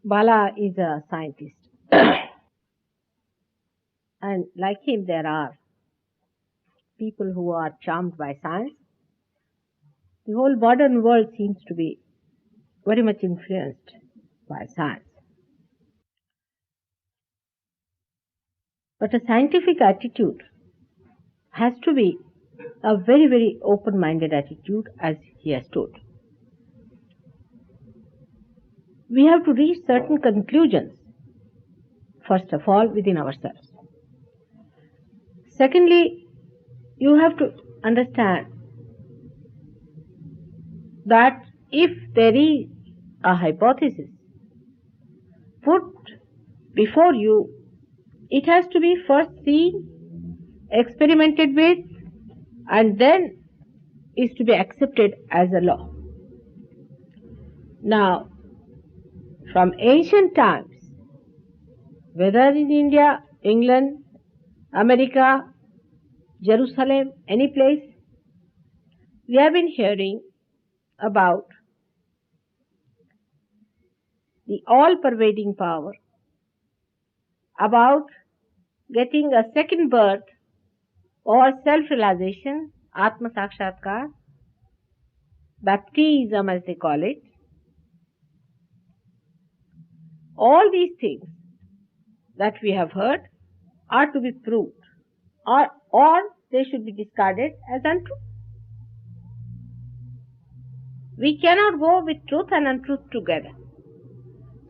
Bala is a scientist, and like him, there are people who are charmed by science. The whole modern world seems to be very much influenced by science. But a scientific attitude has to be a very, very open minded attitude, as he has told. We have to reach certain conclusions, first of all, within ourselves. Secondly, you have to understand that if there is a hypothesis put before you, it has to be first seen, experimented with, and then is to be accepted as a law. Now, from ancient times, whether in India, England, America, Jerusalem, any place, we have been hearing about the all pervading power, about getting a second birth or self realization, Atma Sakshatkar, baptism as they call it. All these things that we have heard are to be proved, or they should be discarded as untrue. We cannot go with truth and untruth together.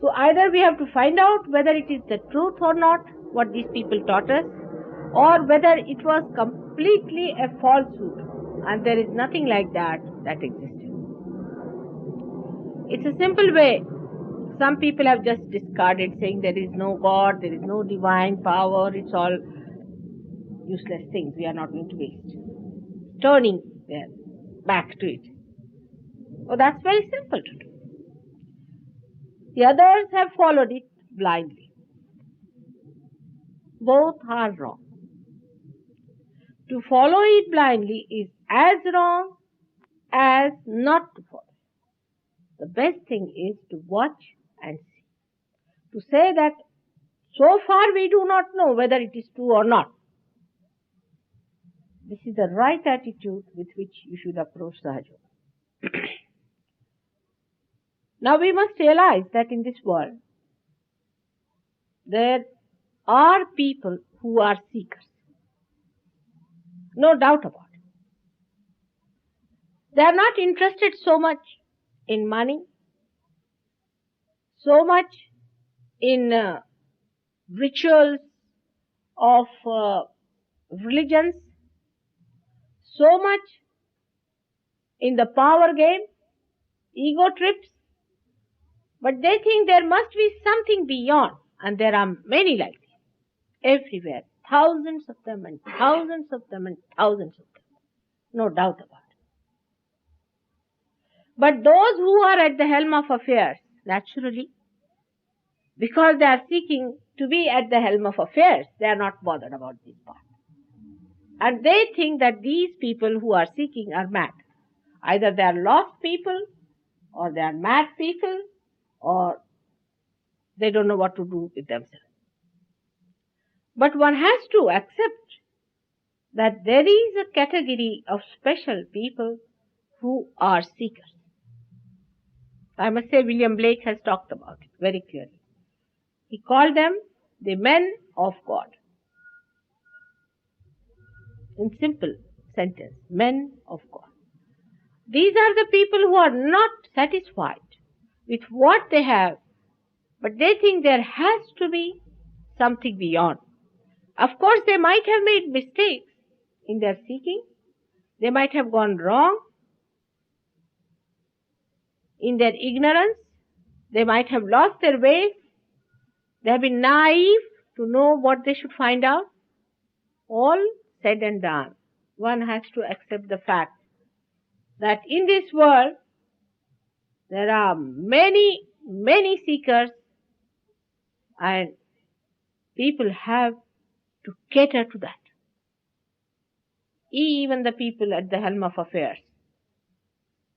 So either we have to find out whether it is the truth or not, what these people taught us, or whether it was completely a falsehood and there is nothing like that existed. It's a simple way. Some people have just discarded, saying there is no God, there is no divine power, it's all useless things we are not going to waste. Turning their back to it. Oh, that's very simple to do. The others have followed it blindly. Both are wrong. To follow it blindly is as wrong as not to follow. The best thing is to watch and see. To say that so far we do not know whether it is true or not. This is the right attitude with which you should approach Sahaja Yoga. Now we must realize that in this world there are people who are seekers. No doubt about it. They are not interested so much in money, so much in rituals of religions, so much in the power game, ego trips, but they think there must be something beyond, and there are many like this everywhere, thousands of them and thousands of them and thousands of them, no doubt about it. But those who are at the helm of affairs, naturally, because they are seeking to be at the helm of affairs, they are not bothered about this part. And they think that these people who are seeking are mad. Either they are lost people, or they are mad people, or they don't know what to do with themselves. But one has to accept that there is a category of special people who are seekers. I must say William Blake has talked about it very clearly. He called them the men of God. In simple sentence, men of God. These are the people who are not satisfied with what they have, but they think there has to be something beyond. Of course, they might have made mistakes in their seeking. They might have gone wrong in their ignorance. They might have lost their ways. They have been naive to know what they should find out. All said and done, one has to accept the fact that in this world there are many, many seekers, and people have to cater to that. Even the people at the helm of affairs,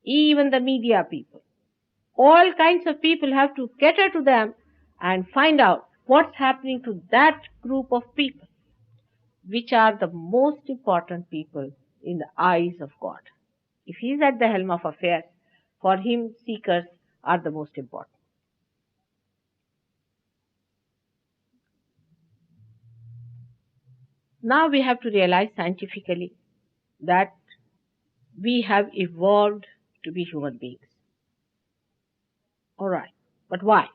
even the media people, all kinds of people have to cater to them and find out what's happening to that group of people, which are the most important people in the eyes of God. If He is at the helm of affairs, for Him seekers are the most important. Now we have to realize scientifically that we have evolved to be human beings. Alright, but why?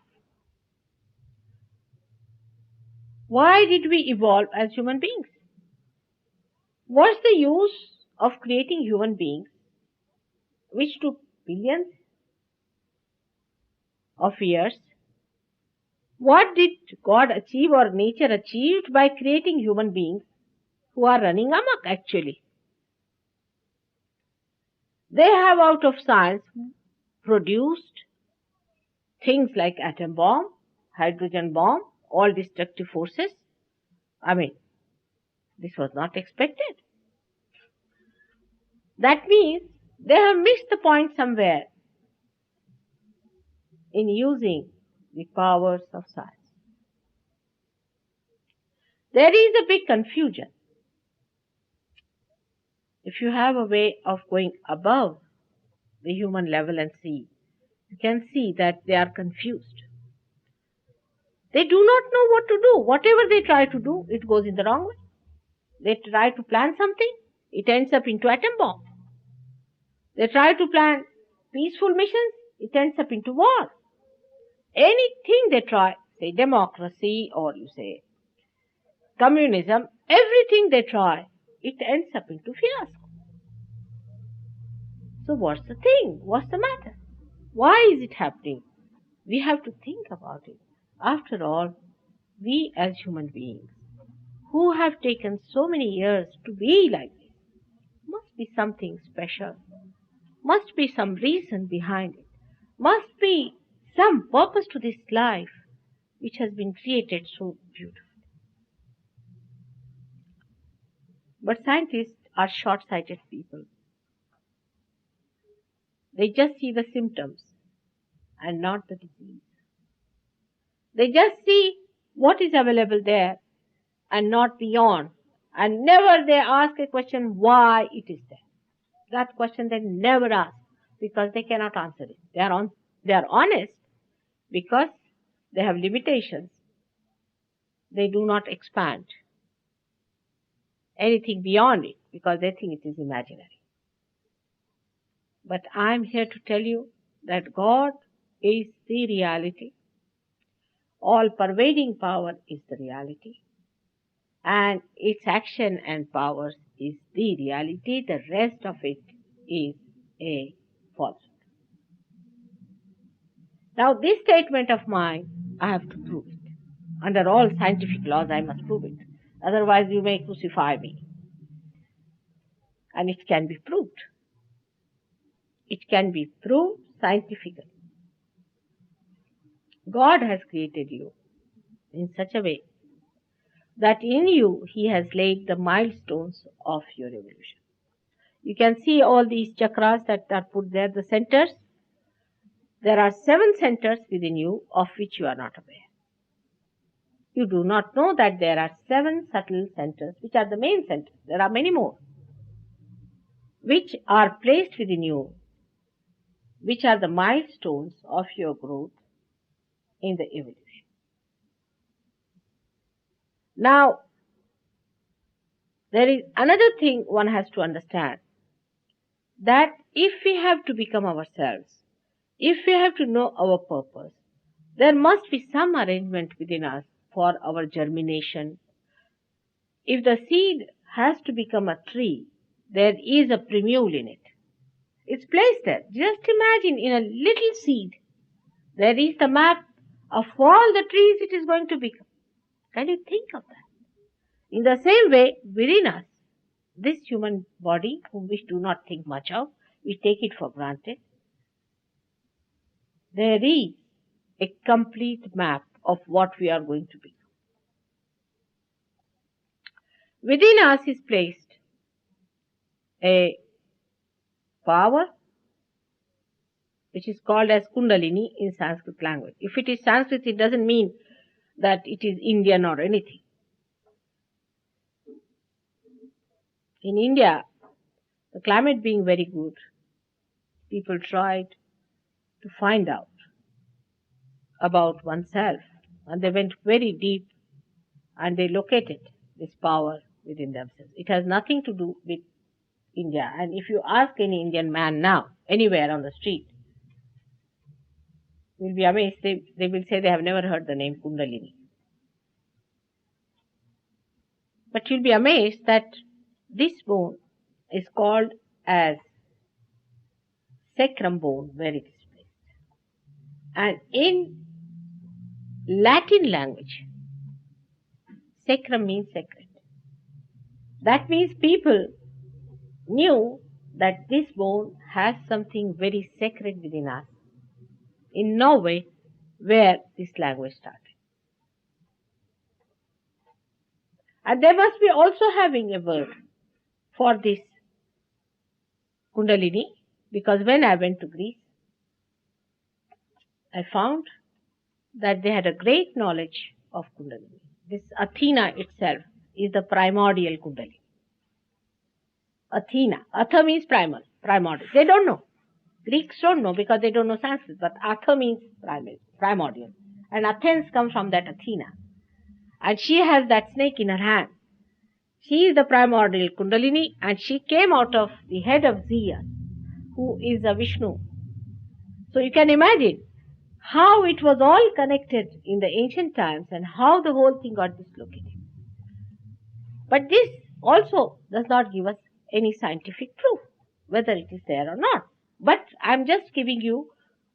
Why did we evolve as human beings? What's the use of creating human beings which took billions of years? What did God achieve or nature achieved by creating human beings who are running amok actually? They have out of science produced things like atom bomb, hydrogen bomb, all destructive forces. I mean, this was not expected. That means they have missed the point somewhere in using the powers of science. There is a big confusion. If you have a way of going above the human level and see, you can see that they are confused. They do not know what to do. Whatever they try to do, it goes in the wrong way. They try to plan something, it ends up into atom bomb. They try to plan peaceful missions, it ends up into war. Anything they try, say democracy or you say communism, everything they try, it ends up into fiasco. So what's the thing? What's the matter? Why is it happening? We have to think about it. After all, we as human beings, who have taken so many years to be like this, must be something special. Must be some reason behind it. Must be some purpose to this life which has been created so beautifully. But scientists are short-sighted people. They just see the symptoms and not the disease. They just see what is available there and not beyond. And never they ask a question why it is there. That question they never ask because they cannot answer it. They are honest because they have limitations. They do not expand anything beyond it because they think it is imaginary. But I am here to tell you that God is the reality. All pervading power is the reality. And its action and powers is the reality. The rest of it is a falsehood. Now this statement of mine, I have to prove it. Under all scientific laws, I must prove it. Otherwise, you may crucify me. And it can be proved. It can be proved scientifically. God has created you in such a way that in you He has laid the milestones of your evolution. You can see all these chakras that are put there, the centers. There are 7 centers within you of which you are not aware. You do not know that there are 7 subtle centers which are the main centers. There are many more which are placed within you, which are the milestones of your growth in the evolution. Now, there is another thing one has to understand, that if we have to become ourselves, if we have to know our purpose, there must be some arrangement within us for our germination. If the seed has to become a tree, there is a primule in it. It's placed there. Just imagine in a little seed, there is the map of all the trees it is going to become. Can you think of that? In the same way, within us, this human body, whom we do not think much of, we take it for granted, there is a complete map of what we are going to become. Within us is placed a power which is called as Kundalini in Sanskrit language. If it is Sanskrit, it doesn't mean that it is Indian or anything. In India, the climate being very good, people tried to find out about oneself, and they went very deep and they located this power within themselves. It has nothing to do with India. And if you ask any Indian man now, anywhere on the street, you'll be amazed. They will say they have never heard the name Kundalini. But you'll be amazed that this bone is called as sacrum bone, where it is placed. And in Latin language, sacrum means sacred. That means people knew that this bone has something very sacred within us. In Norway, where this language started. And they must be also having a word for this Kundalini, because when I went to Greece, I found that they had a great knowledge of Kundalini. This Athena itself is the primordial Kundalini. Athena. Atha means primal, primordial. They don't know. Greeks don't know because they don't know Sanskrit, but Atha means primordial. And Athens comes from that Athena. And she has that snake in her hand. She is the primordial Kundalini, and she came out of the head of Zeus, who is a Vishnu. So you can imagine how it was all connected in the ancient times and how the whole thing got dislocated. But this also does not give us any scientific proof, whether it is there or not. But I'm just giving you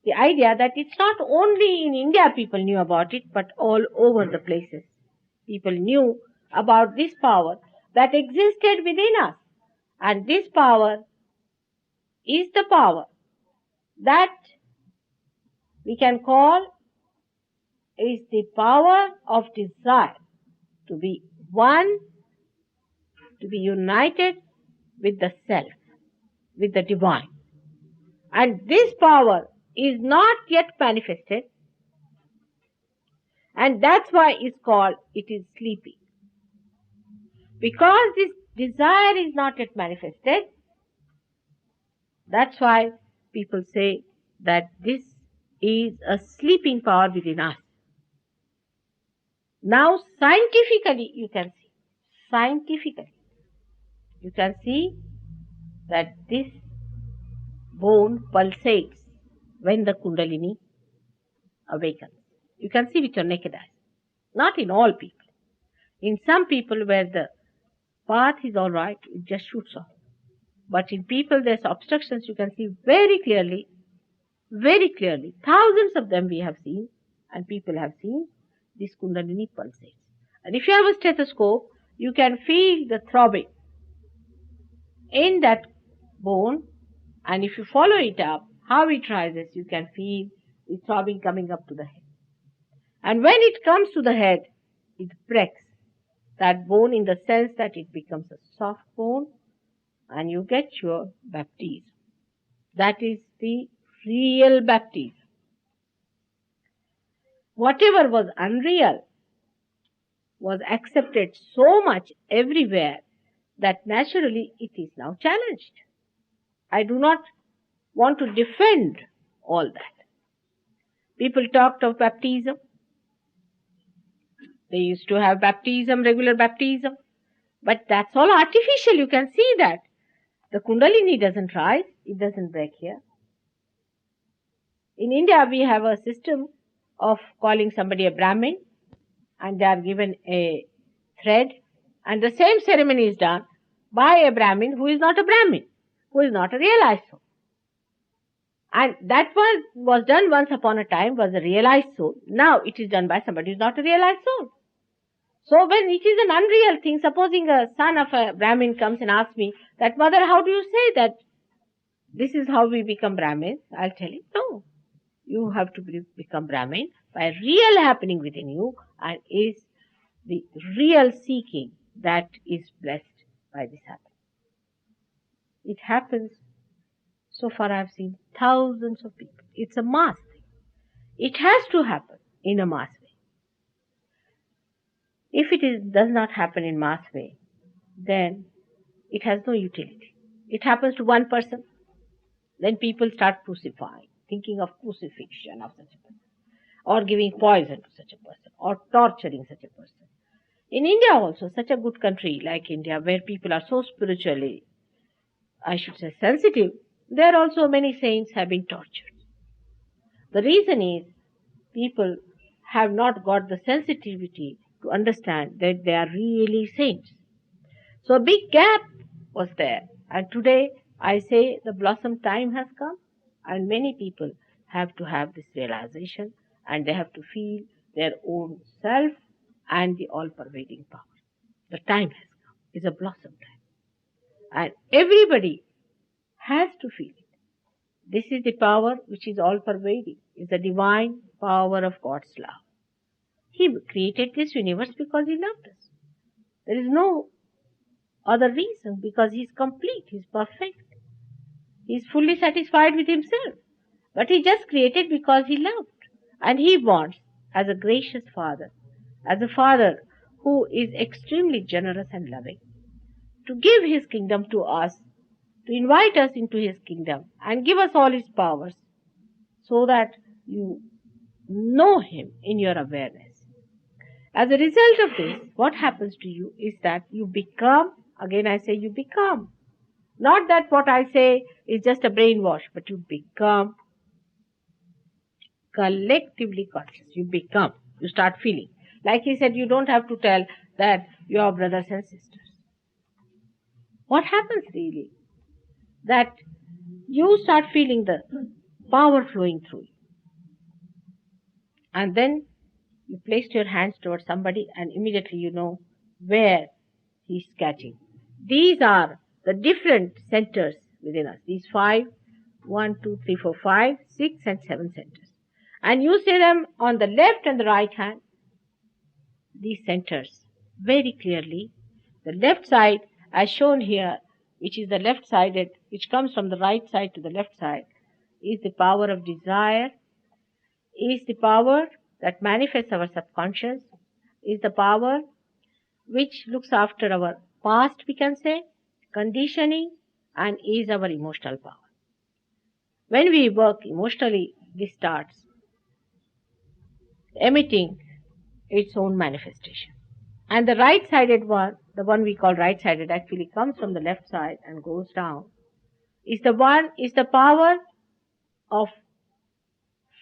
the idea that it's not only in India people knew about it, but all over the places. People knew about this power that existed within us. And this power is the power that we can call is the power of desire to be one, to be united with the self, with the divine. And this power is not yet manifested, and that's why it's called, it is sleeping. Because this desire is not yet manifested, that's why people say that this is a sleeping power within us. Now scientifically you can see that this bone pulsates when the Kundalini awakens. You can see with your naked eyes. Not in all people. In some people where the path is all right, it just shoots off. But in people there's obstructions, you can see very clearly. Thousands of them we have seen, and people have seen this Kundalini pulsates. And if you have a stethoscope, you can feel the throbbing in that bone, and if you follow it up, how it rises, you can feel the throbbing coming up to the head. And when it comes to the head, it breaks that bone in the sense that it becomes a soft bone, and you get your baptism. That is the real baptism. Whatever was unreal was accepted so much everywhere that naturally it is now challenged. I do not want to defend all that. People talked of baptism. They used to have baptism, regular baptism. But that's all artificial. You can see that. The Kundalini doesn't rise. It doesn't break here. In India, we have a system of calling somebody a Brahmin, and they are given a thread, and the same ceremony is done by a Brahmin who is not a Brahmin, who is not a realized soul. And that was done once upon a time, was a realized soul. Now it is done by somebody who is not a realized soul. So when it is an unreal thing, supposing a son of a Brahmin comes and asks me that, mother, how do you say that this is how we become Brahmins? I'll tell him, no. You have to become Brahmin by real happening within you, and is the real seeking that is blessed by this happening. It happens So far I have seen thousands of people. It's a mass thing. It has to happen in a mass way. If does not happen in mass way, then it has no utility. It happens to one person, then people start crucifying, thinking of crucifixion of such a person, or giving poison to such a person, or torturing such a person. In India also, such a good country like India, where people are so spiritually, I should say, sensitive, there also many saints have been tortured. The reason is people have not got the sensitivity to understand that they are really saints. So a big gap was there. And today I say the blossom time has come, and many people have to have this realization, and they have to feel their own self and the all-pervading power. The time has come. It's a blossom time. And everybody has to feel it. This is the power which is all-pervading. It's the divine power of God's love. He created this universe because He loved us. There is no other reason, because He is complete, He is perfect. He is fully satisfied with Himself. But He just created because He loved. And He wants, as a gracious Father, as a Father who is extremely generous and loving, to give His kingdom to us, to invite us into His kingdom and give us all His powers, so that you know Him in your awareness. As a result of this, what happens to you is that you become, again I say you become, not that what I say is just a brainwash, but you become collectively conscious. You start feeling. Like he said, you don't have to tell that you are brothers and sisters. What happens really? That you start feeling the power flowing through you. And then you placed your hands towards somebody and immediately you know where he's catching. These are the different centers within us. These 5, 1, 2, 3, 4, 5, 6 and 7 centers. And you see them on the left and the right hand. These centers very clearly. The left side as shown here, which is the left sided, which comes from the right side to the left side, is the power of desire, is the power that manifests our subconscious, is the power which looks after our past, we can say, conditioning, and is our emotional power. When we work emotionally, this starts emitting its own manifestation. And the right-sided one, the one we call right-sided, actually comes from the left side and goes down, is the power of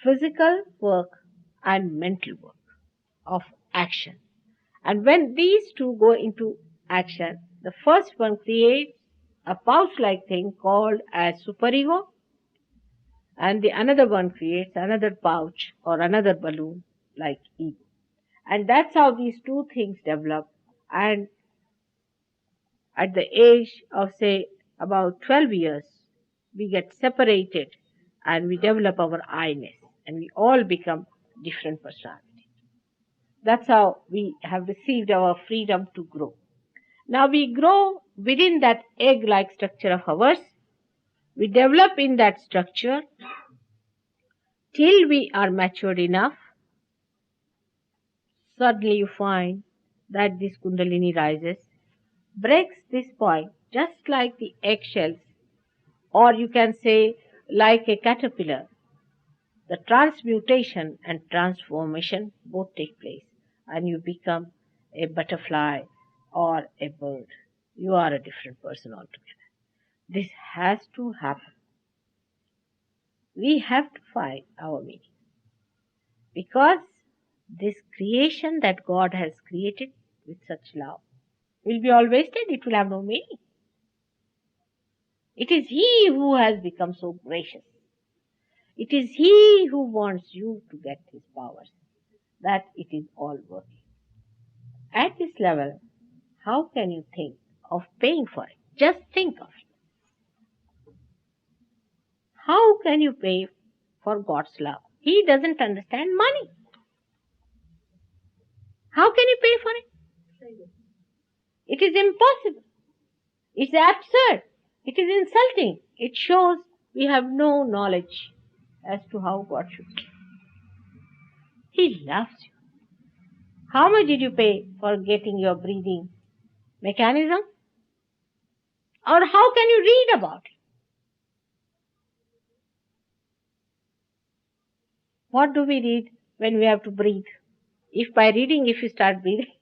physical work and mental work, of action. And when these two go into action, the first one creates a pouch-like thing called as superego, and the another one creates another pouch or another balloon like ego. And that's how these two things develop. And at the age of, say, about 12 years, we get separated and we develop our I-ness, and we all become different personalities. That's how we have received our freedom to grow. Now we grow within that egg-like structure of ours. We develop in that structure till we are matured enough. Suddenly you find that this Kundalini rises, breaks this point, just like the eggshells, or you can say like a caterpillar. The transmutation and transformation both take place, and you become a butterfly or a bird. You are a different person altogether. This has to happen. We have to find our meaning, because this creation that God has created with such love will be all wasted. It will have no meaning. It is He who has become so gracious. It is He who wants you to get His powers, that it is all working. At this level, how can you think of paying for it? Just think of it. How can you pay for God's love? He doesn't understand money. How can you pay for it? It is impossible. It's absurd. It is insulting. It shows We have no knowledge as to how God should be. He loves you. How much did you pay for getting your breathing mechanism? Or how can you read about it? What do we read when we have to breathe? If by reading, if you start breathing,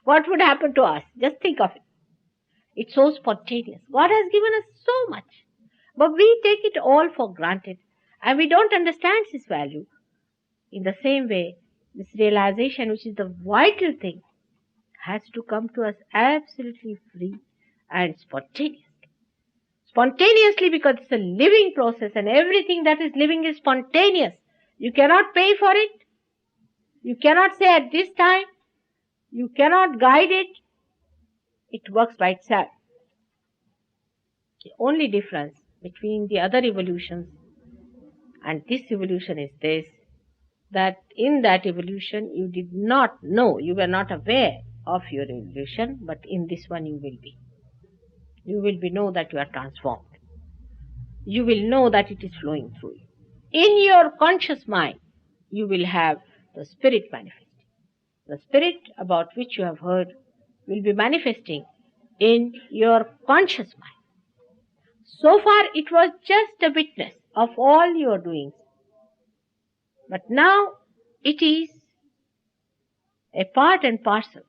what would happen to us? Just think of it. It's so spontaneous. God has given us so much. But we take it all for granted and we don't understand its value. In the same way, this realization, which is the vital thing, has to come to us absolutely free and spontaneously. Spontaneously because it's a living process and everything that is living is spontaneous. You cannot pay for it. You cannot say at this time. You cannot guide it. It works by itself. The only difference between the other evolutions and this evolution is this, that in that evolution you did not know, you were not aware of your evolution, but in this one you will be. You will be know that you are transformed. You will know that it is flowing through you. In your conscious mind, you will have the spirit manifesting. The spirit about which you have heard will be manifesting in your conscious mind. So far it was just a witness of all your doings. But now it is a part and parcel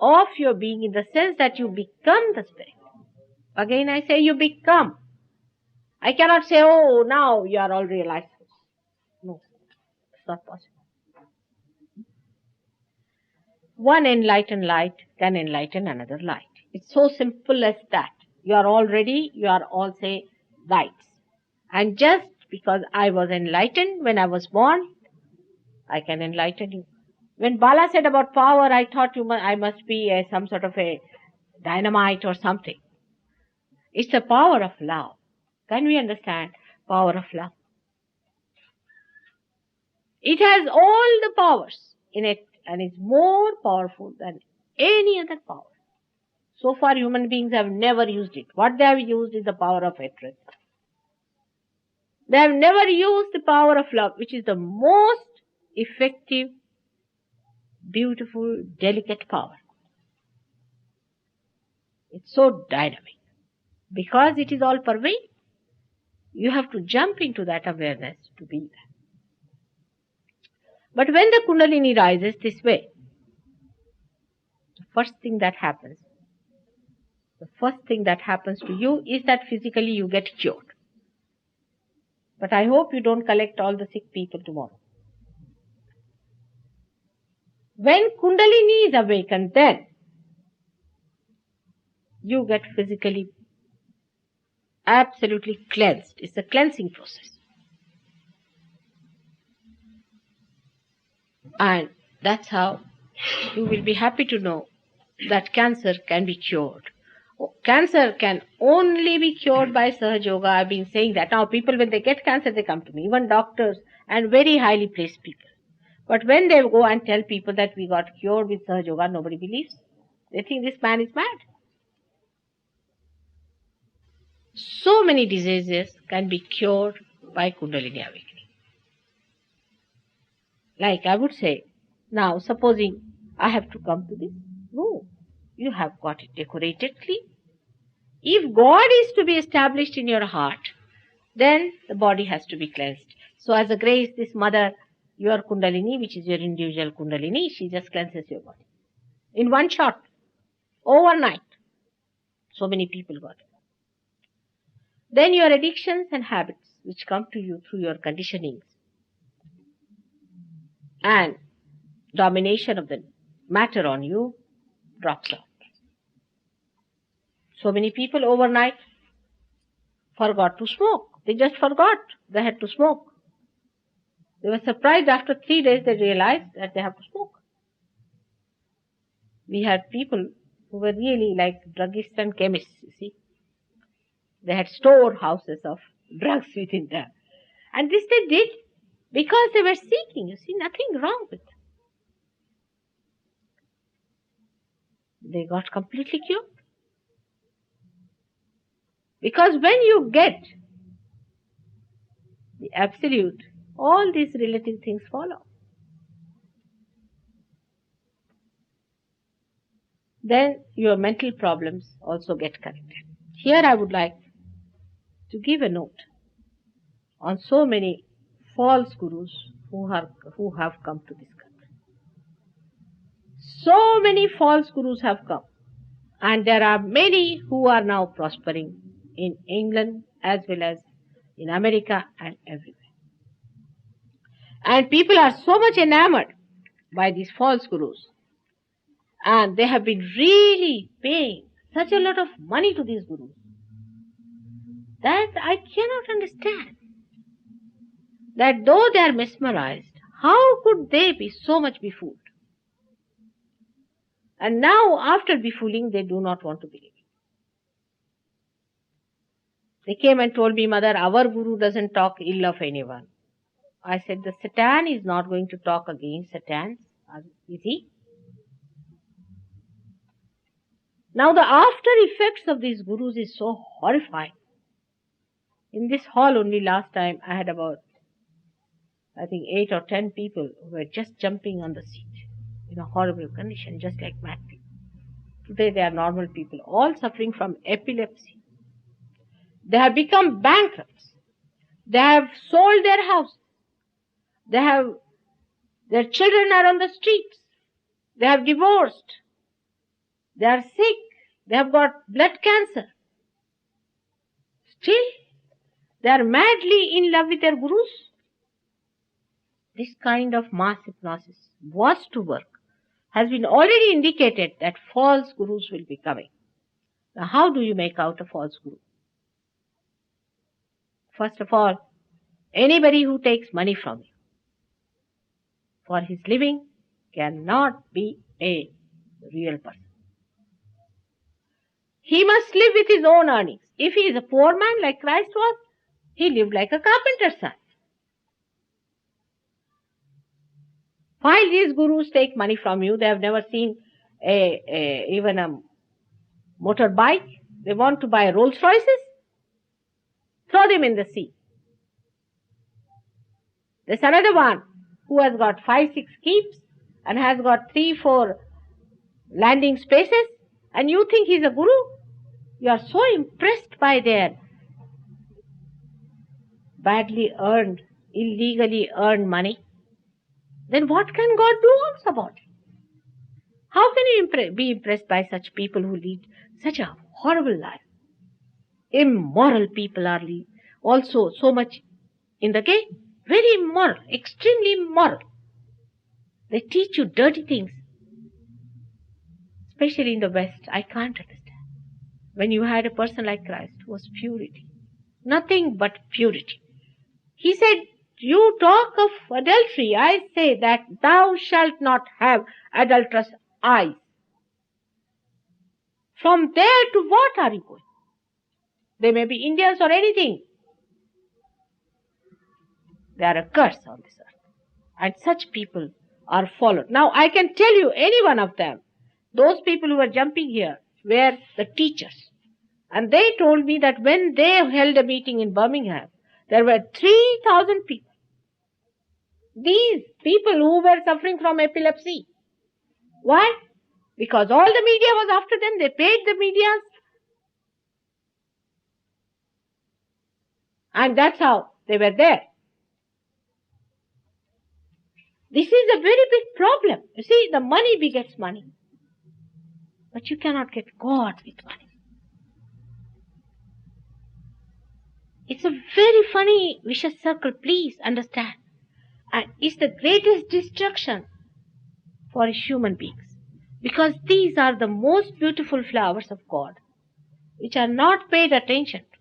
of your being in the sense that you become the spirit. Again I say you become. I cannot say, oh, now you are all realized. No, it's not possible. One enlightened light can enlighten another light. It's so simple as that. You are all say lights. And just because I was enlightened when I was born, I can enlighten you. When Bala said about power, I thought I must be some sort of a dynamite or something. It's the power of love. Can we understand power of love? It has all the powers in it and is more powerful than any other power. So far human beings have never used it. What they have used is the power of hatred. They have never used the power of love, which is the most effective, beautiful, delicate power. It's so dynamic. Because it is all pervading, you have to jump into that awareness to be there. But when the Kundalini rises this way, the first thing that happens to you is that physically you get cured. But I hope you don't collect all the sick people tomorrow. When Kundalini is awakened, then you get physically absolutely cleansed. It's a cleansing process. And that's how you will be happy to know that cancer can be cured. Cancer can only be cured by Sahaja Yoga. I've been saying that. Now people, when they get cancer, they come to me. Even doctors and very highly placed people. But when they go and tell people that we got cured with Sahaja Yoga, nobody believes. They think this man is mad. So many diseases can be cured by Kundalini awakening. Like I would say, now supposing I have to come to this room. You have got it decorated clean. If God is to be established in your heart, then the body has to be cleansed. So as a grace, this mother, your Kundalini, which is your individual Kundalini, she just cleanses your body. In one shot, overnight. So many people got it. Then your addictions and habits, which come to you through your conditionings, and domination of the matter on you, drops out. So many people overnight forgot to smoke. They just forgot they had to smoke. They were surprised after 3 days they realized that they have to smoke. We had people who were really like druggists and chemists, you see. They had storehouses of drugs within them. And this they did because they were seeking, you see, nothing wrong with them. They got completely cured. Because when you get the absolute, all these relative things follow. Then your mental problems also get corrected. Here I would like to give a note on so many false gurus who have come to this country. So many false gurus have come, and there are many who are now prospering in England as well as in America and everywhere. And people are so much enamored by these false gurus, and they have been really paying such a lot of money to these gurus that I cannot understand. That though they are mesmerized, how could they be so much befooled? And now, after befooling, they do not want to believe. They came and told me, Mother, our guru doesn't talk ill of anyone. I said, the Satan is not going to talk against Satan, is he? Now, the after effects of these gurus is so horrifying. In this hall only last time, I had about, I think, 8 or 10 people who were just jumping on the seat in a horrible condition, just like mad people. Today they are normal people, all suffering from epilepsy. They have become bankrupts. They have sold their house. Their children are on the streets. They have divorced. They are sick. They have got blood cancer. Still, they are madly in love with their gurus. This kind of mass hypnosis was to work. Has been already indicated that false gurus will be coming. Now, how do you make out a false guru? First of all, anybody who takes money from you for his living cannot be a real person. He must live with his own earnings. If he is a poor man like Christ was, he lived like a carpenter's son. While these gurus take money from you, they have never seen even a motorbike. They want to buy Rolls Royces. Throw them in the sea. There's another one who has got 5-6 keeps and has got 3-4 landing spaces, and you think he's a guru? You are so impressed by their badly earned, illegally earned money. Then what can God do also about it? How can you be impressed by such people who lead such a horrible life? Immoral people are also so much in the game. Very immoral, extremely immoral. They teach you dirty things. Especially in the West, I can't understand. When you had a person like Christ who was purity. Nothing but purity. He said, you talk of adultery. I say that thou shalt not have adulterous eyes. From there to what are you going? They may be Indians or anything. They are a curse on this earth. And such people are followed. Now I can tell you, any one of them, those people who were jumping here were the teachers. And they told me that when they held a meeting in Birmingham, there were 3,000 people. These people who were suffering from epilepsy. Why? Because all the media was after them. They paid the media. And that's how they were there. This is a very big problem. You see, the money begets money. But you cannot get God with money. It's a very funny vicious circle, please understand. And it's the greatest destruction for human beings. Because these are the most beautiful flowers of God, which are not paid attention to.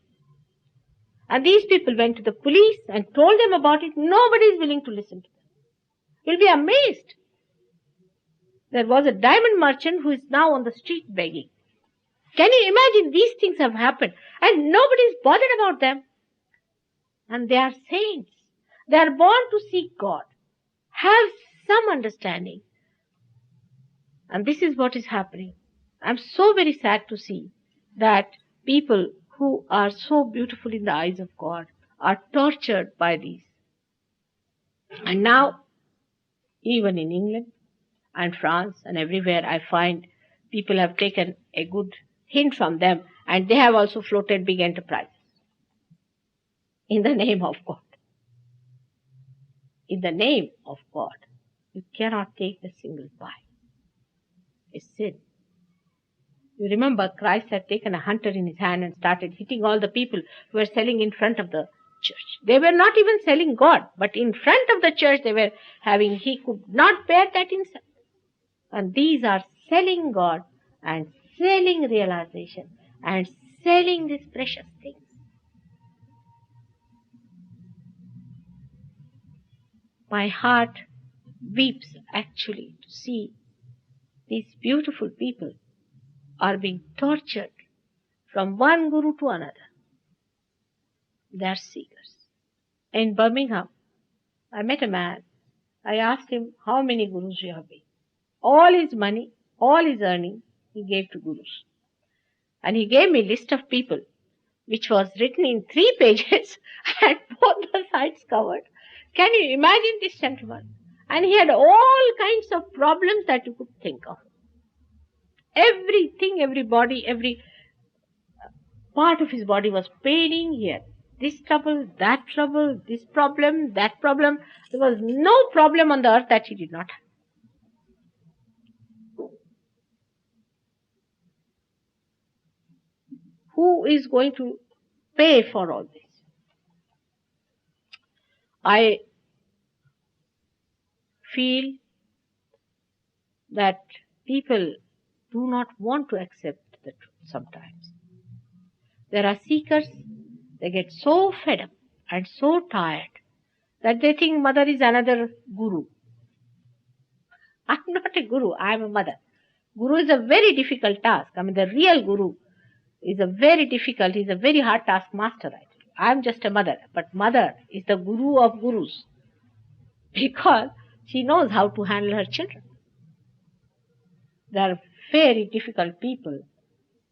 And these people went to the police and told them about it. Nobody is willing to listen to them. You'll be amazed. There was a diamond merchant who is now on the street begging. Can you imagine these things have happened and nobody is bothered about them? And they are saints. They are born to seek God. Have some understanding. And this is what is happening. I'm so very sad to see that people who are so beautiful in the eyes of God are tortured by these. And now, even in England and France and everywhere, I find people have taken a good hint from them, and they have also floated big enterprises in the name of God. In the name of God, you cannot take a single bite. It's sin. You remember Christ had taken a hunter in his hand and started hitting all the people who were selling in front of the church. They were not even selling God, but in front of the church they were having, he could not bear that himself. And these are selling God and selling realization and selling these precious things. My heart weeps actually to see these beautiful people are being tortured from one guru to another. They are seekers. In Birmingham, I met a man. I asked him how many gurus you have been. All his money, all his earning, he gave to gurus. And he gave me a list of people, which was written in 3 pages and both the sides covered. Can you imagine this gentleman? And he had all kinds of problems that you could think of. Everything, every body, every part of his body was paining here. This trouble, this problem, that problem. There was no problem on the earth that he did not have. Who is going to pay for all this? I feel that people do not want to accept the truth sometimes. There are seekers, they get so fed up and so tired that they think mother is another guru. I'm not a guru, I'm a mother. Guru is a very difficult task. I mean, the real guru is a very difficult, is a very hard taskmaster. I'm just a mother, but mother is the guru of gurus because she knows how to handle her children. They are very difficult people.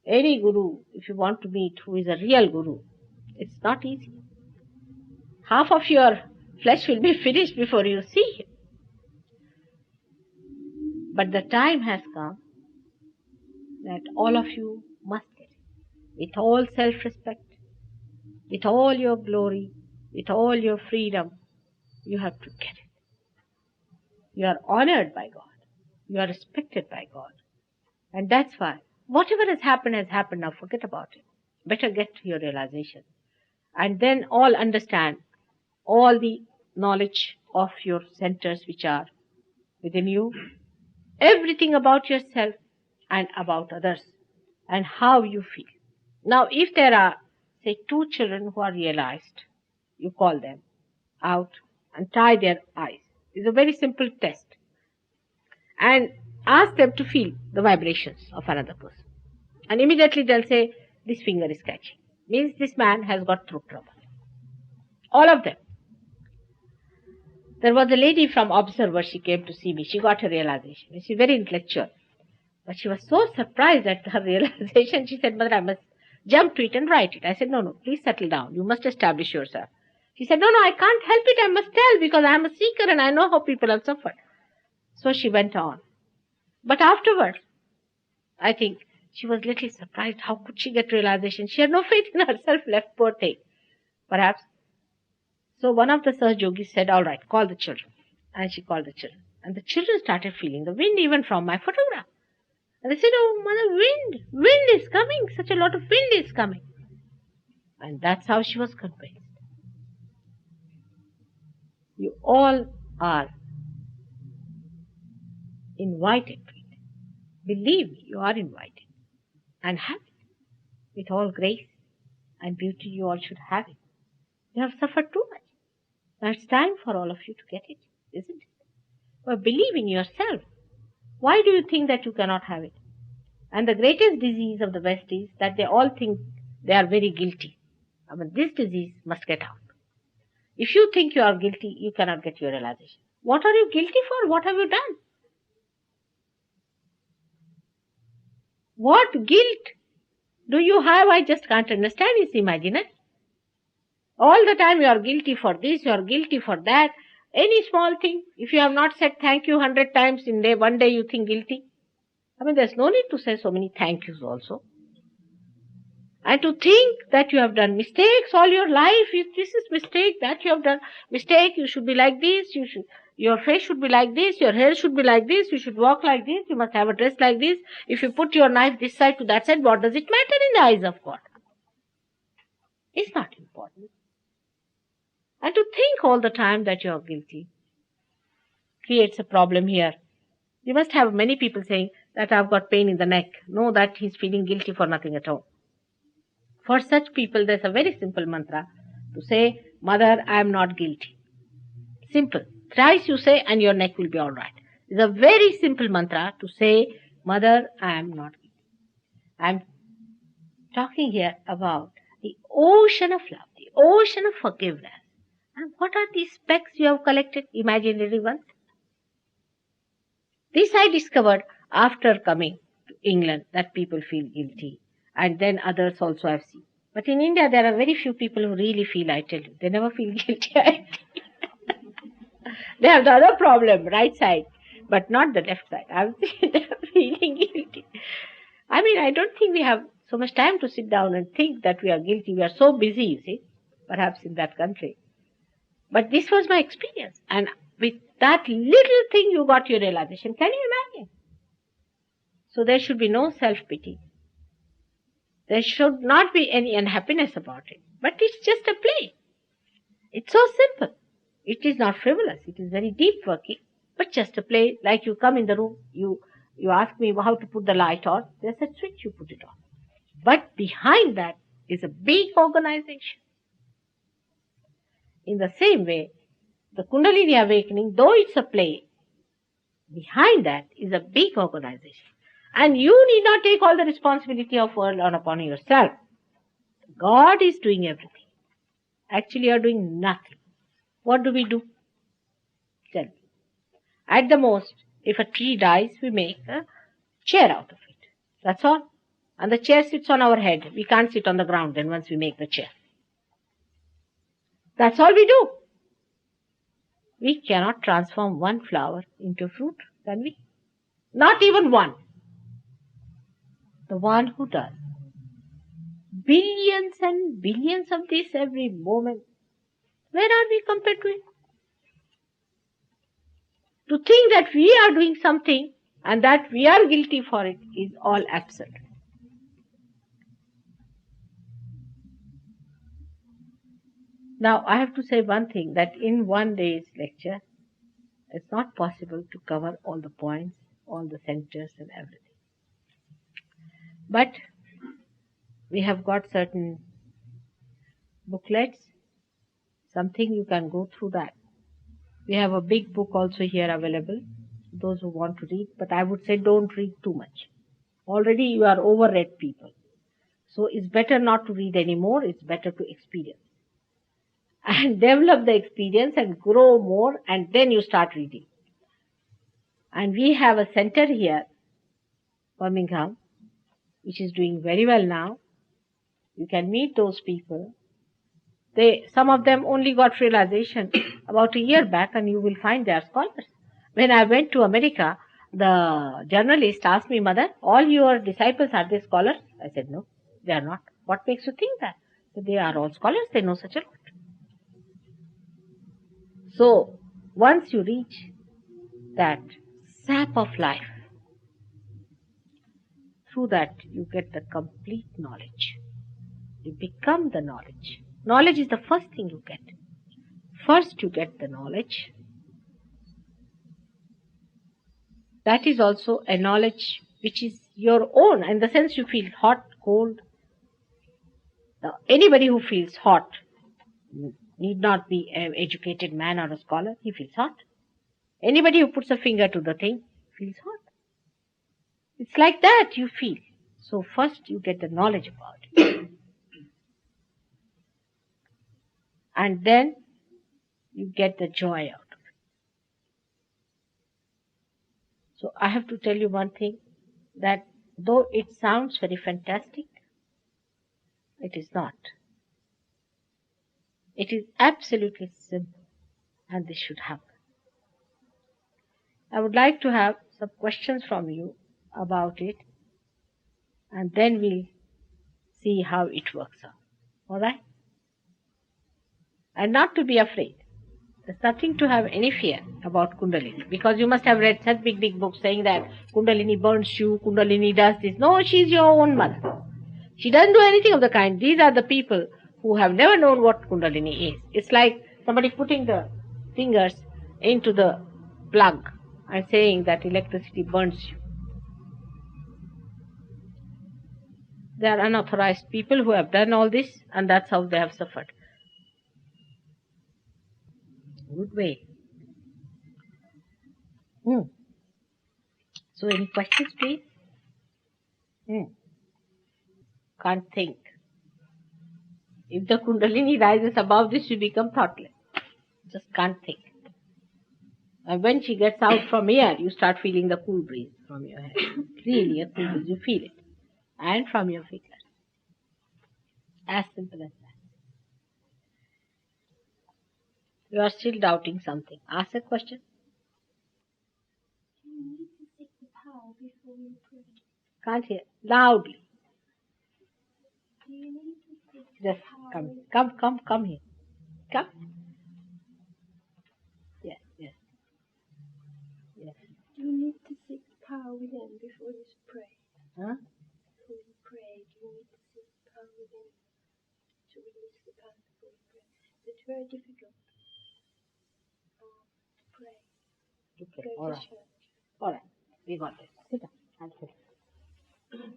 Any guru, if you want to meet, who is a real guru, it's not easy. Half of your flesh will be finished before you see him. But the time has come that all of you must get it. With all self-respect, with all your glory, with all your freedom, you have to get it. You are honored by God. You are respected by God. And that's why whatever has happened, now forget about it. Better get to your realization. And then all understand all the knowledge of your centers which are within you, everything about yourself and about others, and how you feel. Now, if there are, say, 2 children who are realized, you call them out and tie their eyes. It's a very simple test. And ask them to feel the vibrations of another person. And immediately they'll say, this finger is catching. Means this man has got throat trouble. All of them. There was a lady from Observer, she came to see me. She got her realization. She's very intellectual. But she was so surprised at her realization, she said, Mother, I must jump to it and write it. I said, no, please settle down. You must establish yourself. She said, no, I can't help it. I must tell because I am a seeker and I know how people have suffered. So she went on. But afterwards, I think she was a little surprised. How could she get realization? She had no faith in herself left, poor thing. Perhaps. So one of the Sahaj Yogis said, all right, call the children. And she called the children. And the children started feeling the wind even from my photograph. And they said, oh, Mother, wind is coming. Such a lot of wind is coming. And that's how she was convinced. You all are invited to it. Believe me, you are invited. And have it. With all grace and beauty, you all should have it. You have suffered too much. Now it's time for all of you to get it, isn't it? But believe in yourself. Why do you think that you cannot have it? And the greatest disease of the West is that they all think they are very guilty. I mean, this disease must get out. If you think you are guilty, you cannot get your realization. What are you guilty for? What have you done? What guilt do you have? I just can't understand. It's imaginary. All the time you are guilty for this, you are guilty for that. Any small thing, if you have not said thank you 100 times in day, one day you think guilty. I mean, there's no need to say so many thank yous also. And to think that you have done mistakes all your life, if this is mistake, that you have done mistake, you should be like this, your face should be like this, your hair should be like this, you should walk like this, you must have a dress like this. If you put your knife this side to that side, what does it matter in the eyes of God? It's not important. And to think all the time that you are guilty creates a problem here. You must have many people saying that I've got pain in the neck. No, that he's feeling guilty for nothing at all. For such people, there's a very simple mantra to say, Mother, I am not guilty. Simple. Thrice you say and your neck will be all right. It's a very simple mantra to say, Mother, I am not guilty. I'm talking here about the ocean of love, the ocean of forgiveness. And what are these specks you have collected, imaginary ones? This I discovered after coming to England, that people feel guilty. And then others also I've seen. But in India, there are very few people who really feel, I tell you. They never feel guilty. They have the other problem, right side, but not the left side. I've seen them feeling guilty. I mean, I don't think we have so much time to sit down and think that we are guilty. We are so busy, you see, perhaps in that country. But this was my experience. And with that little thing, you got your realization. Can you imagine? So there should be no self-pity. There should not be any unhappiness about it. But it's just a play. It's so simple. It is not frivolous. It is very deep working. But just a play. Like you come in the room, you ask me how to put the light on. There's a switch, you put it on. But behind that is a big organization. In the same way, the Kundalini awakening, though it's a play, behind that is a big organization. And you need not take all the responsibility of world on upon yourself. God is doing everything. Actually, you are doing nothing. What do we do? Tell me. At the most, if a tree dies, we make a chair out of it. That's all. And the chair sits on our head. We can't sit on the ground then once we make the chair. That's all we do. We cannot transform one flower into fruit, can we? Not even one. The one who does. Billions and billions of this every moment. Where are we compared to it? To think that we are doing something and that we are guilty for it is all absurd. Now, I have to say one thing, that in one day's lecture, it's not possible to cover all the points, all the centers and everything. But we have got certain booklets, something you can go through that. We have a big book also here available, those who want to read, but I would say don't read too much. Already you are overread people. So it's better not to read anymore, it's better to experience. And develop the experience and grow more, and then you start reading. And we have a center here, Birmingham, which is doing very well now. You can meet those people. Some of them only got realization about a year back, and you will find they are scholars. When I went to America, the journalist asked me, Mother, all your disciples, are they scholars? I said, no, they are not. What makes you think that? They are all scholars, they know such a lot. So, once you reach that sap of life, through that you get the complete knowledge. You become the knowledge. Knowledge is the first thing you get. First you get the knowledge. That is also a knowledge which is your own, in the sense you feel hot, cold. Now, anybody who feels hot need not be an educated man or a scholar, he feels hot. Anybody who puts a finger to the thing feels hot. It's like that you feel. So first you get the knowledge about it. And then you get the joy out of it. So I have to tell you one thing, that though it sounds very fantastic, it is not. It is absolutely simple, and this should happen. I would like to have some questions from you about it, and then we'll see how it works out. All right? And not to be afraid. There's nothing to have any fear about Kundalini, because you must have read such big books saying that Kundalini burns you, Kundalini does this. No, she's your own mother. She doesn't do anything of the kind. These are the people who have never known what Kundalini is. It's like somebody putting the fingers into the plug and saying that electricity burns you. They are unauthorized people who have done all this, and that's how they have suffered. Good way. So any questions, please? Can't think. If the Kundalini rises above this, you become thoughtless. Just can't think. And when she gets out from here, you start feeling the cool breeze from your head. Really a cool breeze, you feel it. And from your fingers. As simple as that. You are still doubting something. Ask a question. Do you need to seek the power before you pray? Can't hear. Loudly. Do you need to seek the Just power? come here. Come. Yes. Do you need to seek the power within before you pray? Huh? Before you pray, do you need to seek the power within to release the power before you pray? It's very difficult to pray. Okay. Go All to right. church. All right. We got this. Sit down. I'll sit down.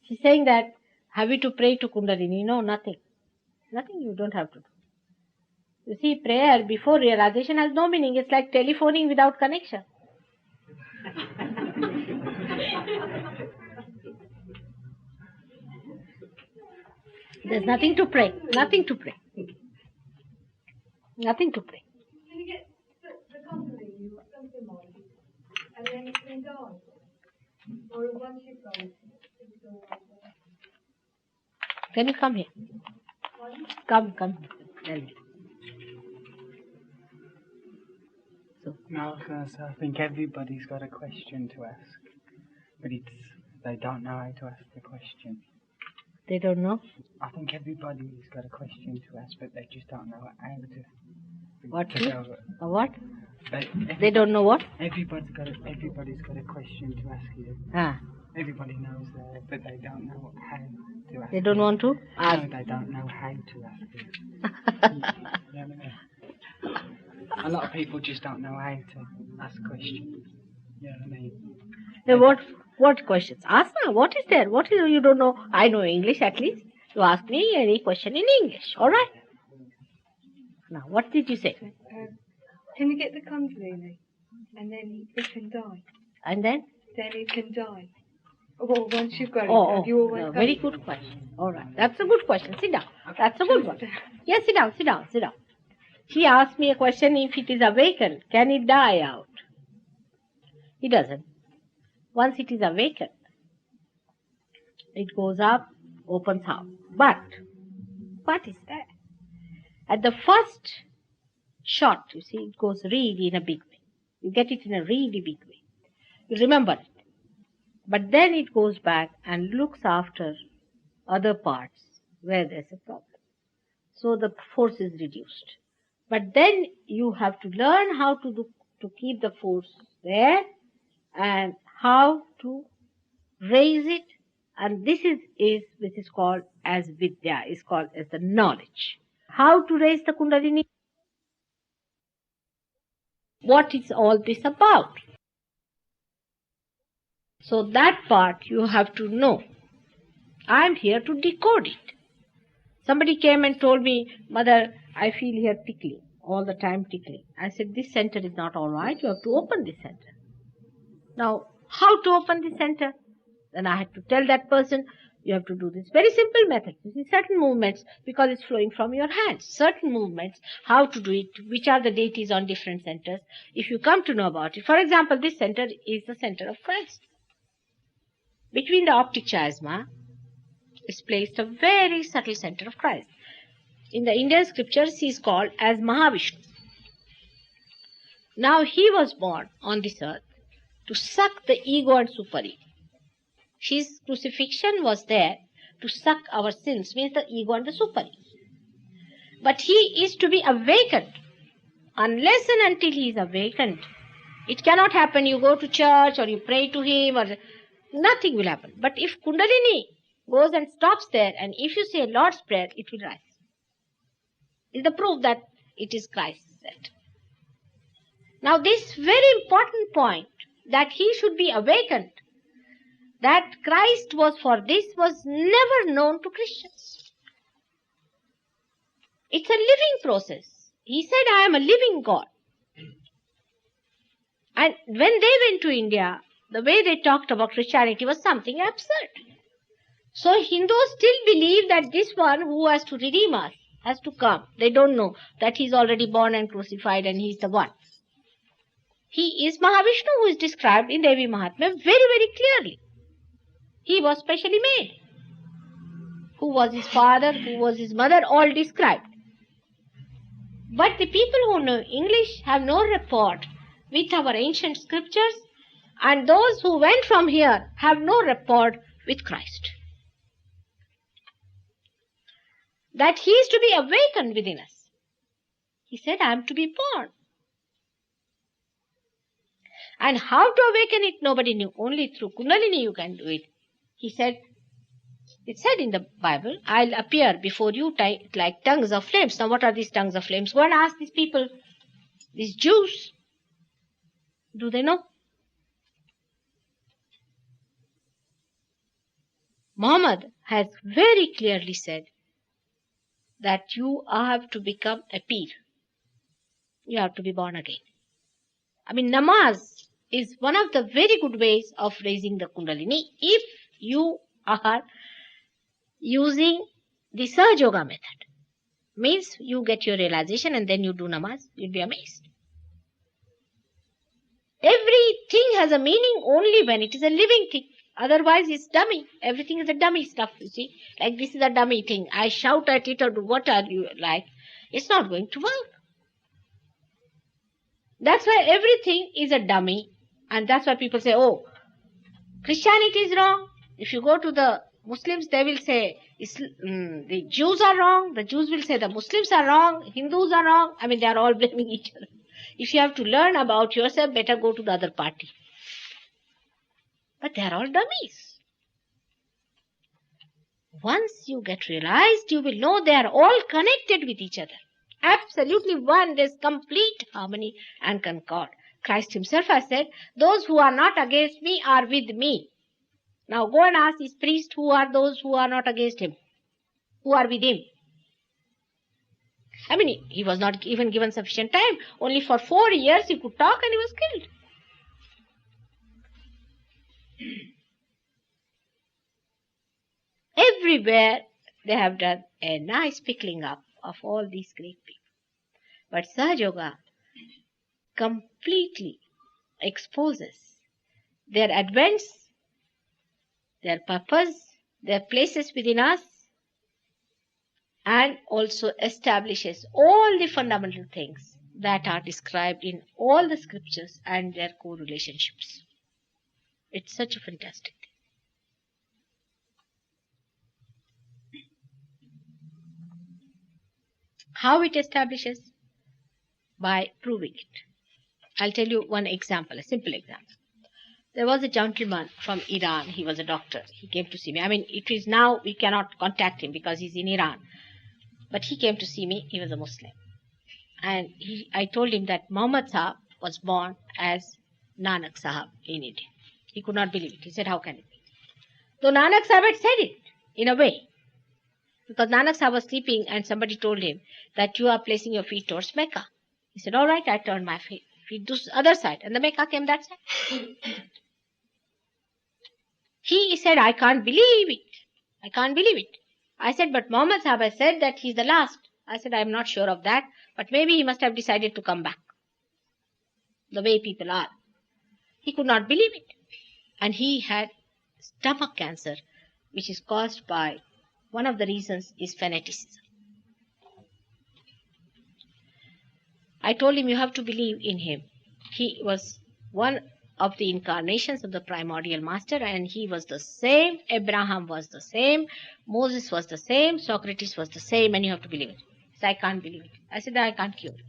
She's saying that, have you to pray to Kundalini? No, nothing. Nothing you don't have to do. You see, prayer before realization has no meaning. It's like telephoning without connection. There's nothing to pray. Nothing to pray. Nothing to pray. Can you get the company you got something on, and then you can die? Or once you've gone, it's all right there. Can you come here? Come. Tell me. So, No, because I think everybody's got a question to ask, but they don't know how to ask the question. they don't know I think everybody's got a question to ask, but they just don't know how to. what to to. go. Or what? They They don't know what? Everybody's got a question to ask you. Ah, Everybody knows that, but they don't know how to ask. they don't you. want to ask. No, they don't know how to ask you. You know what I mean? A lot of people just don't know how to ask questions. You know what I mean? Hey, what questions? Ask now. What is there? What is you don't know? I know English at least. You ask me any question in English. All right. Now, what did you say? Can you get the Kundalini, and then you can die? And then? Then you can die. Well, once you've got it, Oh, have you always got very it? good question. All right. That's a good question. Sit down. That's a good one. Yes, sit down. She asked me a question, if it is awakened, can it die out? It doesn't. Once it is awakened, it goes up, opens out. But, what is that? At the first shot, you see, it goes really in a big way. You get it in a really big way. You remember it. But then it goes back and looks after other parts where there's a problem. So the force is reduced. But then you have to learn how to keep the force there and how to raise it. And this is called as Vidya, is called as the knowledge. How to raise the Kundalini? What is all this about? So that part you have to know. I'm here to decode it. Somebody came and told me, Mother, I feel here tickling, all the time tickling. I said, this center is not all right. You have to open this center. Now, how to open this center? Then I had to tell that person, you have to do this very simple method. You see, certain movements, because it's flowing from your hands. Certain movements, how to do it, which are the deities on different centers. If you come to know about it. For example, this center is the center of Christ. Between the optic chiasma is placed a very subtle center of Christ. In the Indian scriptures, he is called as Mahavishnu. Now he was born on this earth to suck the ego and super-ego. His crucifixion was there to suck our sins, means the ego and the super-ego. But he is to be awakened. Unless and until he is awakened, it cannot happen. You go to church or you pray to him, or nothing will happen. But if Kundalini goes and stops there, and if you say Lord's Prayer, it will rise. Is the proof that it is Christ said. Now this very important point, that he should be awakened, that Christ was for this, was never known to Christians. It's a living process. He said, I am a living God. And when they went to India, the way they talked about Christianity was something absurd. So Hindus still believe that this one who has to redeem us has to come. They don't know that he's already born and crucified and he's the one. He is Mahavishnu, who is described in Devi Mahatmya very, very clearly. He was specially made. Who was his father, who was his mother, all described. But the people who know English have no rapport with our ancient scriptures, and those who went from here have no rapport with Christ. That he is to be awakened within us. He said, I am to be born. And how to awaken it, nobody knew. Only through Kundalini you can do it. He said, it said in the Bible, I'll appear before you like tongues of flames. Now what are these tongues of flames? Go and ask these people, these Jews. Do they know? Muhammad has very clearly said that you have to become a Pir. You have to be born again. I mean, namaz is one of the very good ways of raising the Kundalini if you are using the Sahaja Yoga method. Means you get your realization and then you do namaz. You'll be amazed. Everything has a meaning only when it is a living thing. Otherwise it's dummy. Everything is a dummy stuff, you see. Like this is a dummy thing. I shout at it or do what are you like. It's not going to work. That's why everything is a dummy. And that's why people say, oh, Christianity is wrong. If you go to the Muslims, they will say the Jews are wrong. The Jews will say the Muslims are wrong. Hindus are wrong. I mean, they are all blaming each other. If you have to learn about yourself, better go to the other party. But they are all dummies. Once you get realized, you will know they are all connected with each other. Absolutely one. There's complete harmony and concord. Christ himself has said, those who are not against me are with me. Now go and ask these priests who are those who are not against him, who are with him. I mean, he was not even given sufficient time. Only for 4 years he could talk and he was killed. Everywhere they have done a nice pickling up of all these great people. But Sahaja Yoga completely exposes their advents, their purpose, their places within us, and also establishes all the fundamental things that are described in all the scriptures and their co-relationships. It's such a fantastic thing. How it establishes? By proving it. I'll tell you one example, a simple example. There was a gentleman from Iran. He was a doctor. He came to see me. I mean, it is now we cannot contact him because he's in Iran. But he came to see me. He was a Muslim. And I told him that Muhammad Sahib was born as Nanak Sahib in India. He could not believe it. He said, how can it be? Though Nanak Sahib had said it in a way. Because Nanak Sahib was sleeping and somebody told him that you are placing your feet towards Mecca. He said, all right, I turned my feet to the other side. And the Mecca came that side. He said, I can't believe it. I can't believe it. I said, but Muhammad Sahib has said that he's the last. I said, I'm not sure of that. But maybe he must have decided to come back. The way people are. He could not believe it. And he had stomach cancer, which is caused by, one of the reasons is fanaticism. I told him, you have to believe in him. He was one of the incarnations of the primordial master, and he was the same. Abraham was the same. Moses was the same. Socrates was the same, and you have to believe it. He said, I can't believe it. I said, I can't cure it.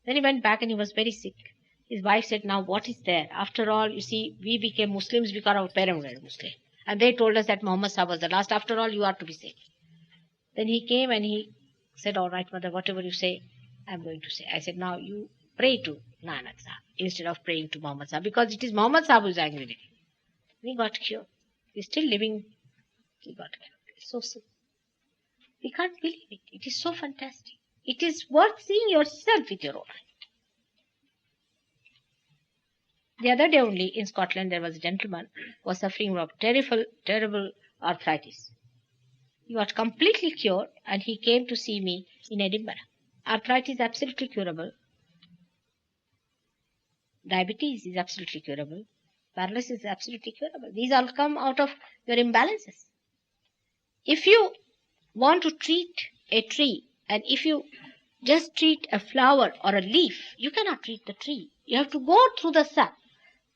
Then he went back and he was very sick. His wife said, now what is there? After all, you see, we became Muslims because our parents were Muslim. And they told us that Muhammad Sahib was the last. After all, you are to be saved. Then he came and he said, all right, mother, whatever you say, I'm going to say. I said, now you pray to Nanak Sahib instead of praying to Muhammad Sahib, because it is Muhammad Sahib who is angry with him. He got cured. He's still living. He got cured. It's so simple. We can't believe it. It is so fantastic. It is worth seeing yourself with your own eyes. The other day only in Scotland, there was a gentleman who was suffering from terrible arthritis. He got completely cured and he came to see me in Edinburgh. Arthritis is absolutely curable. Diabetes is absolutely curable. Paralysis is absolutely curable. These all come out of your imbalances. If you want to treat a tree, and if you just treat a flower or a leaf, you cannot treat the tree. You have to go through the sap.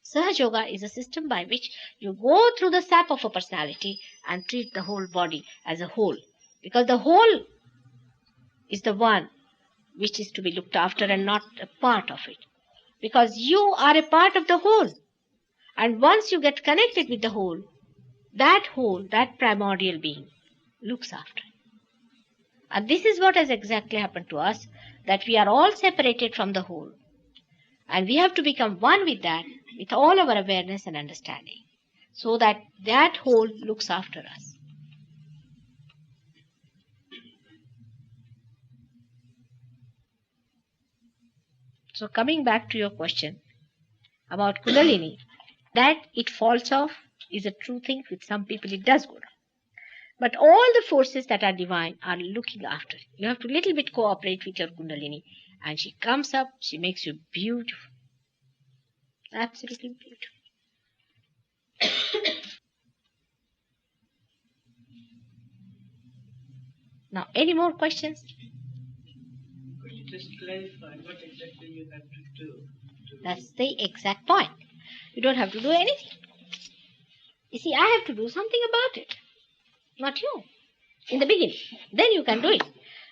Sahaja Yoga is a system by which you go through the sap of a personality and treat the whole body as a whole. Because the whole is the one which is to be looked after and not a part of it. Because you are a part of the whole. And once you get connected with the whole, that primordial being looks after it. And this is what has exactly happened to us, that we are all separated from the whole. And we have to become one with that, with all our awareness and understanding, so that that whole looks after us. So coming back to your question about Kundalini, that it falls off is a true thing. With some people it does go down. But all the forces that are divine are looking after it. You have to little bit cooperate with your Kundalini, and she comes up, she makes you beautiful. Absolutely beautiful. Now, any more questions? Could you just clarify what exactly you have to do? That's the exact point. You don't have to do anything. You see, I have to do something about it. Not you. In the beginning. Then you can do it.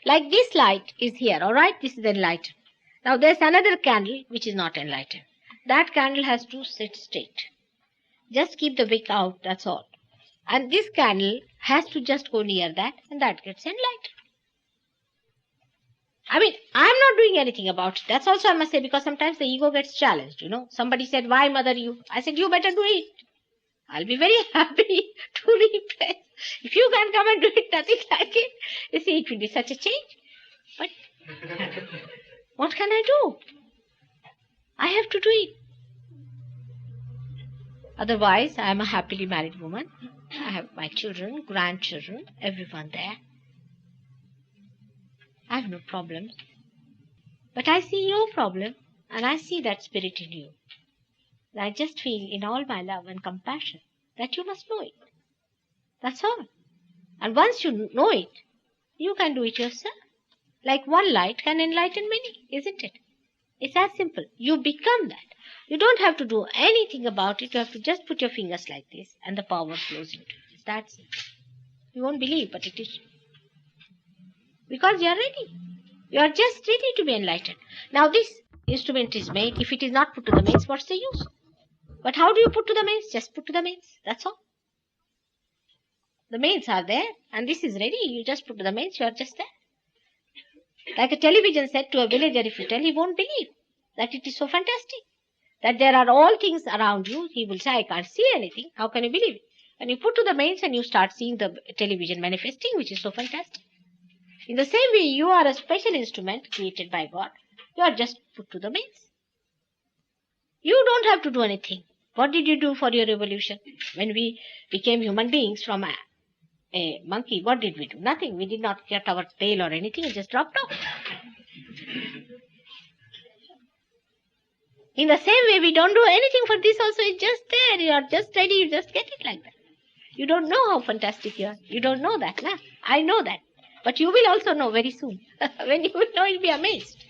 Like this light is here, alright? This is enlightened. Now there's another candle which is not enlightened. That candle has to sit straight. Just keep the wick out, that's all. And this candle has to just go near that, and that gets enlightened. I mean, I'm not doing anything about it. That's also I must say, because sometimes the ego gets challenged, you know. Somebody said, why mother you? I said, you better do it. I'll be very happy to replace. If you can't come and do it, nothing like it. You see, it will be such a change. But what can I do? I have to do it. Otherwise, I am a happily married woman. I have my children, grandchildren, everyone there. I have no problems. But I see your problem, and I see that spirit in you. And I just feel in all my love and compassion that you must know it. That's all. And once you know it, you can do it yourself. Like one light can enlighten many, isn't it? It's as simple. You become that. You don't have to do anything about it. You have to just put your fingers like this and the power flows into it. It's that simple. You won't believe, but it is. Because you are ready. You are just ready to be enlightened. Now this instrument is made. If it is not put to the mains, what's the use? But how do you put to the mains? Just put to the mains. That's all. The mains are there and this is ready. You just put to the mains. You are just there. Like a television set to a villager, if you tell, he won't believe that it is so fantastic. That there are all things around you. He will say, I can't see anything. How can you believe it? And you put to the mains and you start seeing the television manifesting, which is so fantastic. In the same way, you are a special instrument created by God. You are just put to the mains. You don't have to do anything. What did you do for your evolution? When we became human beings from a monkey, what did we do? Nothing. We did not cut our tail or anything. It just dropped off. In the same way, we don't do anything for this also. It's just there. You are just ready. You just get it like that. You don't know how fantastic you are. You don't know that. Nah? I know that. But you will also know very soon. When you will know, you'll be amazed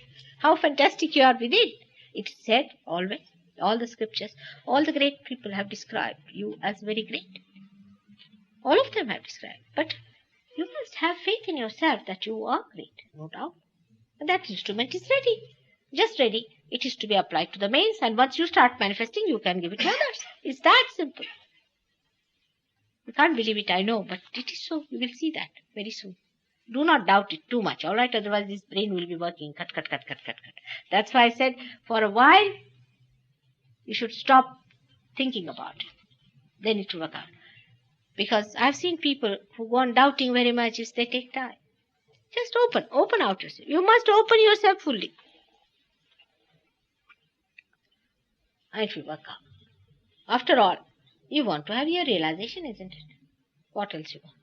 how fantastic you are with it. It is said always, all the scriptures, all the great people have described you as very great. All of them have described. But you must have faith in yourself that you are great, no doubt. And that instrument is ready. Just ready. It is to be applied to the mains, and once you start manifesting, you can give it to others. It's that simple. You can't believe it, I know, but it is so. You will see that very soon. Do not doubt it too much, all right? Otherwise, this brain will be working. Cut. That's why I said, for a while, you should stop thinking about it. Then it will work out. Because I've seen people who go on doubting very much if they take time. Just open out yourself. You must open yourself fully. And it will work out. After all, you want to have your realization, isn't it? What else you want?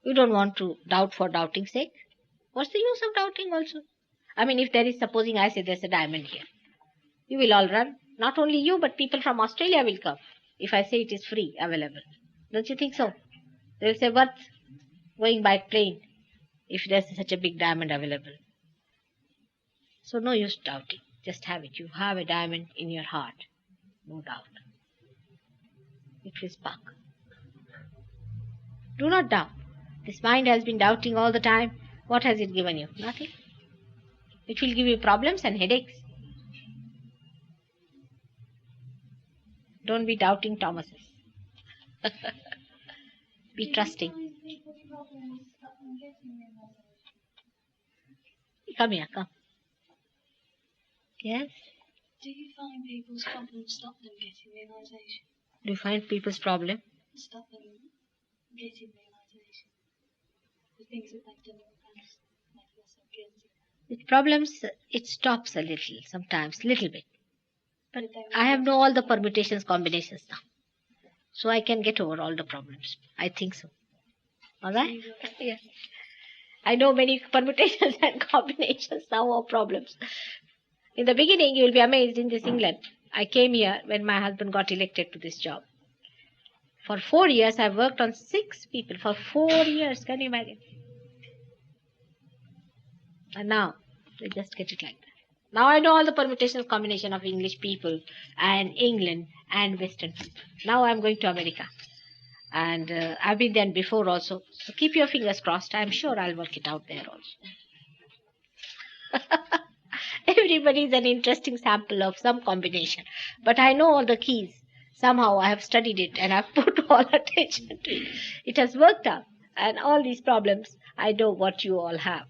You don't want to doubt for doubting's sake. What's the use of doubting also? I mean, if there is, supposing I say there's a diamond here, you will all run. Not only you, but people from Australia will come. If I say it is free, available. Don't you think so? They will say, worth going by plane if there's such a big diamond available. So no use doubting. Just have it. You have a diamond in your heart. No doubt. It will spark. Do not doubt. This mind has been doubting all the time. What has it given you? Nothing. It will give you problems and headaches. Don't be doubting Thomases. Be trusting. Come here, come. Yes? Do you find people's problems stop them getting realization? Do you find people's problem? Stop them getting realization? The things that they've done in the past make them so guilty. With problems, it stops a little, sometimes, little bit. But I have know all the permutations, combinations now. So I can get over all the problems. I think so. All right? Yes. I know many permutations and combinations now of problems. In the beginning, you will be amazed in this England. I came here when my husband got elected to this job. For 4 years, I worked on 6 people. For 4 years, can you imagine? And now, they just get it like that. Now I know all the permutations, combination of English people and England and Western people. Now I'm going to America. And I've been there before also. So keep your fingers crossed. I'm sure I'll work it out there also. Everybody is an interesting sample of some combination. But I know all the keys. Somehow I have studied it and I've put all attention to it. It has worked out. And all these problems, I know what you all have.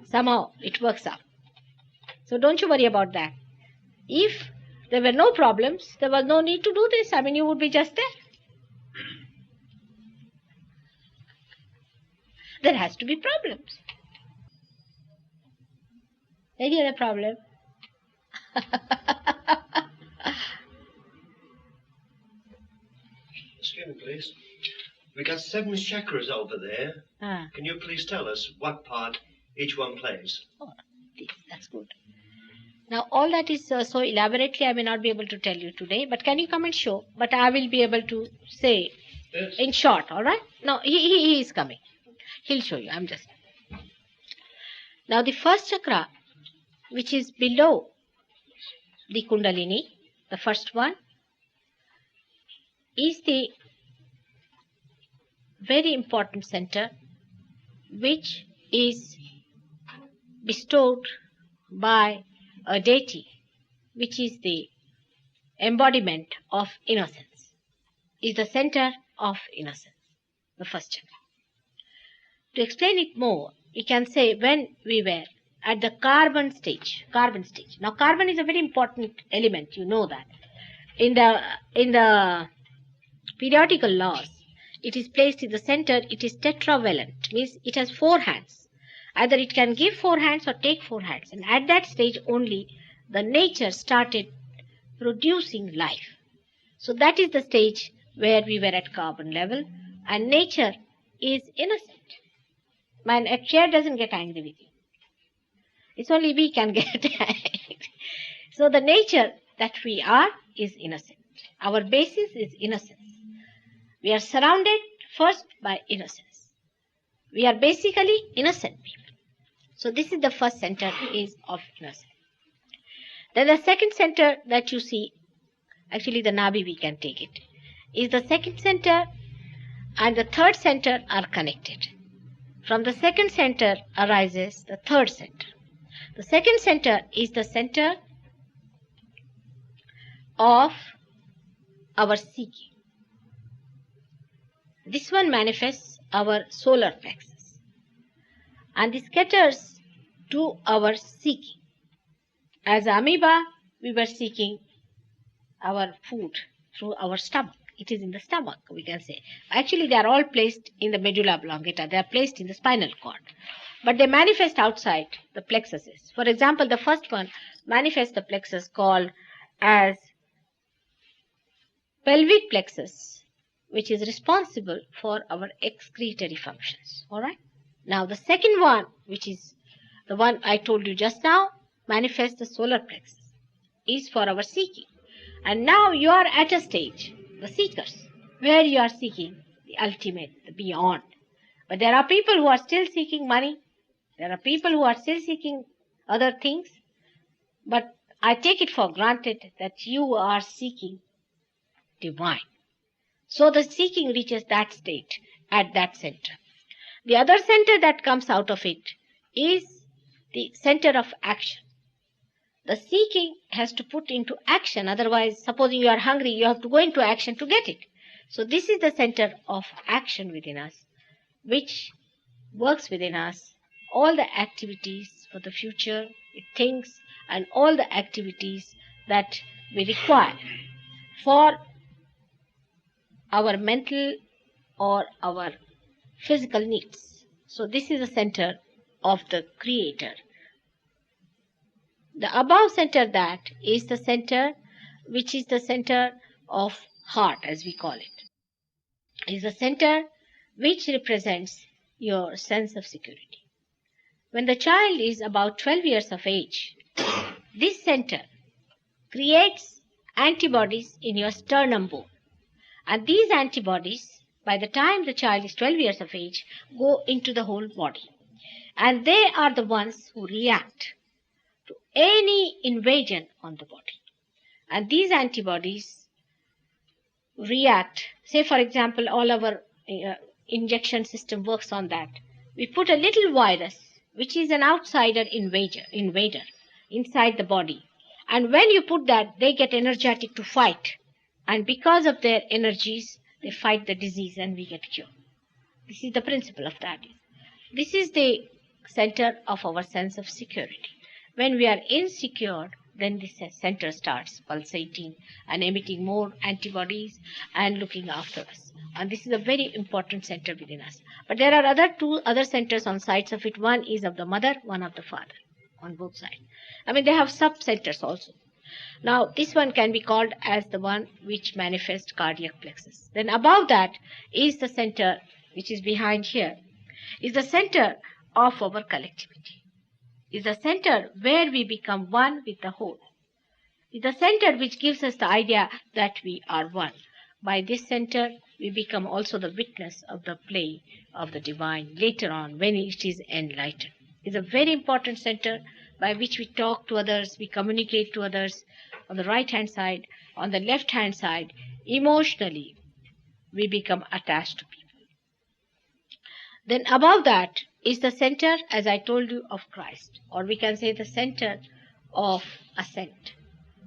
Somehow it works out. So don't you worry about that. If there were no problems, there was no need to do this. I mean, you would be just there. There has to be problems. Any other problem? Excuse me, please. We got 7 chakras over there. Can you please tell us what part each one plays? Oh, that's good. Now, all that is so elaborately I may not be able to tell you today, but can you come and show? But I will be able to say in short, all right? No, he is coming. He'll show you. I'm just... Now, the first chakra, which is below the Kundalini, the first one, is the very important center which is bestowed by a deity, which is the embodiment of innocence, is the center of innocence, the first chakra. To explain it more, we can say when we were at the carbon stage. Now, carbon is a very important element, you know that. In the periodical laws, it is placed in the center, it is tetravalent, means it has 4 hands. Either it can give 4 hands or take 4 hands. And at that stage only, the nature started producing life. So that is the stage where we were at carbon level. And nature is innocent. Man, a chair doesn't get angry with you. It's only we can get angry. So the nature that we are is innocent. Our basis is innocence. We are surrounded first by innocence. We are basically innocent people. So this is the first center is of inner. Then the second center that you see, actually the Nabi we can take it, is the second center, and the third center are connected. From the second center arises the third center. The second center is the center of our seeking. This one manifests our solar plexus, and this caters to our seeking. As amoeba, we were seeking our food through our stomach. It is in the stomach, we can say. Actually, they are all placed in the medulla oblongata. They are placed in the spinal cord. But they manifest outside the plexuses. For example, the first one manifests the plexus called as pelvic plexus, which is responsible for our excretory functions. All right. Now, the second one, which is the one I told you just now, manifests the solar plexus, is for our seeking. And now you are at a stage, the seekers, where you are seeking the ultimate, the beyond. But there are people who are still seeking money. There are people who are still seeking other things. But I take it for granted that you are seeking divine. So the seeking reaches that state at that center. The other center that comes out of it is the center of action. The seeking has to put into action. Otherwise, supposing you are hungry, you have to go into action to get it. So this is the center of action within us, which works within us all the activities for the future, it thinks, and all the activities that we require for our mental or our physical needs. So this is the center of the Creator. The above center, that is the center which is the center of heart, as we call it. It is the center which represents your sense of security. When the child is about 12 years of age, this center creates antibodies in your sternum bone. And these antibodies, by the time the child is 12 years of age, go into the whole body. And they are the ones who react to any invasion on the body. And these antibodies react. Say, for example, all our injection system works on that. We put a little virus, which is an outsider invader inside the body. And when you put that, they get energetic to fight. And because of their energies, they fight the disease and we get cured. This is the principle of that. This is the center of our sense of security. When we are insecure, then this center starts pulsating and emitting more antibodies and looking after us. And this is a very important center within us. But there are two other centers on sides of it. One is of the mother, one of the father, on both sides. I mean, they have sub-centers also. Now, this one can be called as the one which manifests cardiac plexus. Then above that is the center, which is behind here, is the center of our collectivity. Is the center where we become one with the whole. Is the center which gives us the idea that we are one. By this center, we become also the witness of the play of the divine later on when it is enlightened. It's a very important center by which we talk to others, we communicate to others. On the right-hand side, on the left-hand side, emotionally, we become attached to people. Then above that is the center, as I told you, of Christ, or we can say the center of ascent.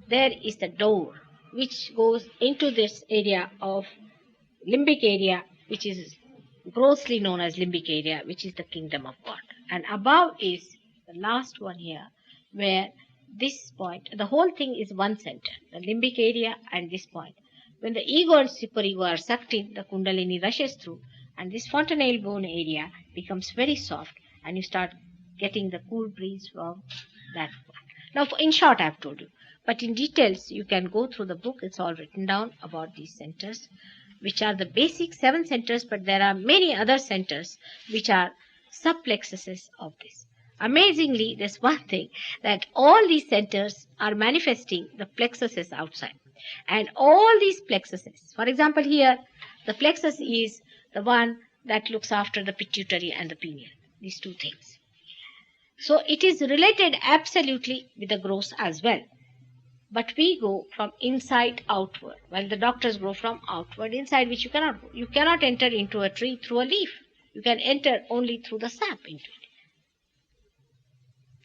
There is the door which goes into this area of limbic area, which is grossly known as limbic area, which is the kingdom of God. And above is the last one here, where this point, the whole thing is one center, the limbic area and this point. When the ego and superego are sucked in, the kundalini rushes through, and this fontanelle bone area becomes very soft, and you start getting the cool breeze from that point. Now, in short, I have told you. But in details, you can go through the book. It's all written down about these centers, which are the basic 7 centers, but there are many other centers which are subplexuses of this. Amazingly, there's one thing, that all these centers are manifesting the plexuses outside. And all these plexuses, for example here, the plexus is the one that looks after the pituitary and the pineal, these two things. So it is related absolutely with the gross as well. But we go from inside outward, while the doctors go from outward inside, which you cannot go. You cannot enter into a tree through a leaf. You can enter only through the sap into it.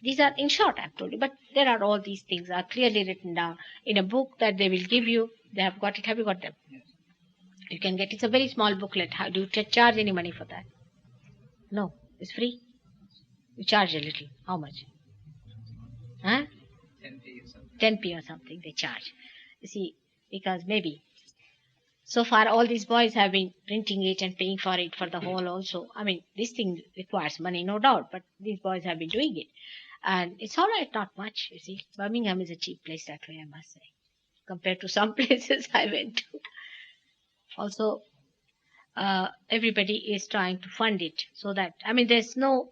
These are, in short, I've told you, but there are all these things are clearly written down in a book that they will give you. They have got it. Have you got them? Yes. You can get, it's a very small booklet. How do you charge any money for that? No, it's free. You charge a little. How much? Huh? 10p or something. 10p or something they charge. You see, because maybe so far all these boys have been printing it and paying for it for the whole also. I mean, this thing requires money, no doubt, but these boys have been doing it. And it's all right, not much, you see. Birmingham is a cheap place that way, I must say, compared to some places I went to. Also, everybody is trying to fund it so that, I mean, there's no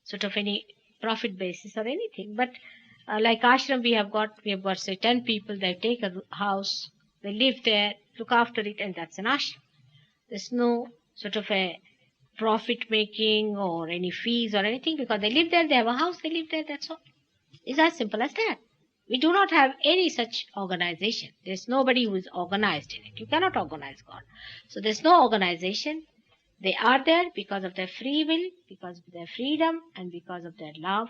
sort of any profit basis or anything, but like ashram we have got say 10 people, they take a house, they live there, look after it, and that's an ashram. There's no sort of a profit making or any fees or anything, because they live there, they have a house, they live there, that's all. It's as simple as that. We do not have any such organization. There's nobody who is organized in it. You cannot organize God. So there's no organization. They are there because of their free will, because of their freedom, and because of their love,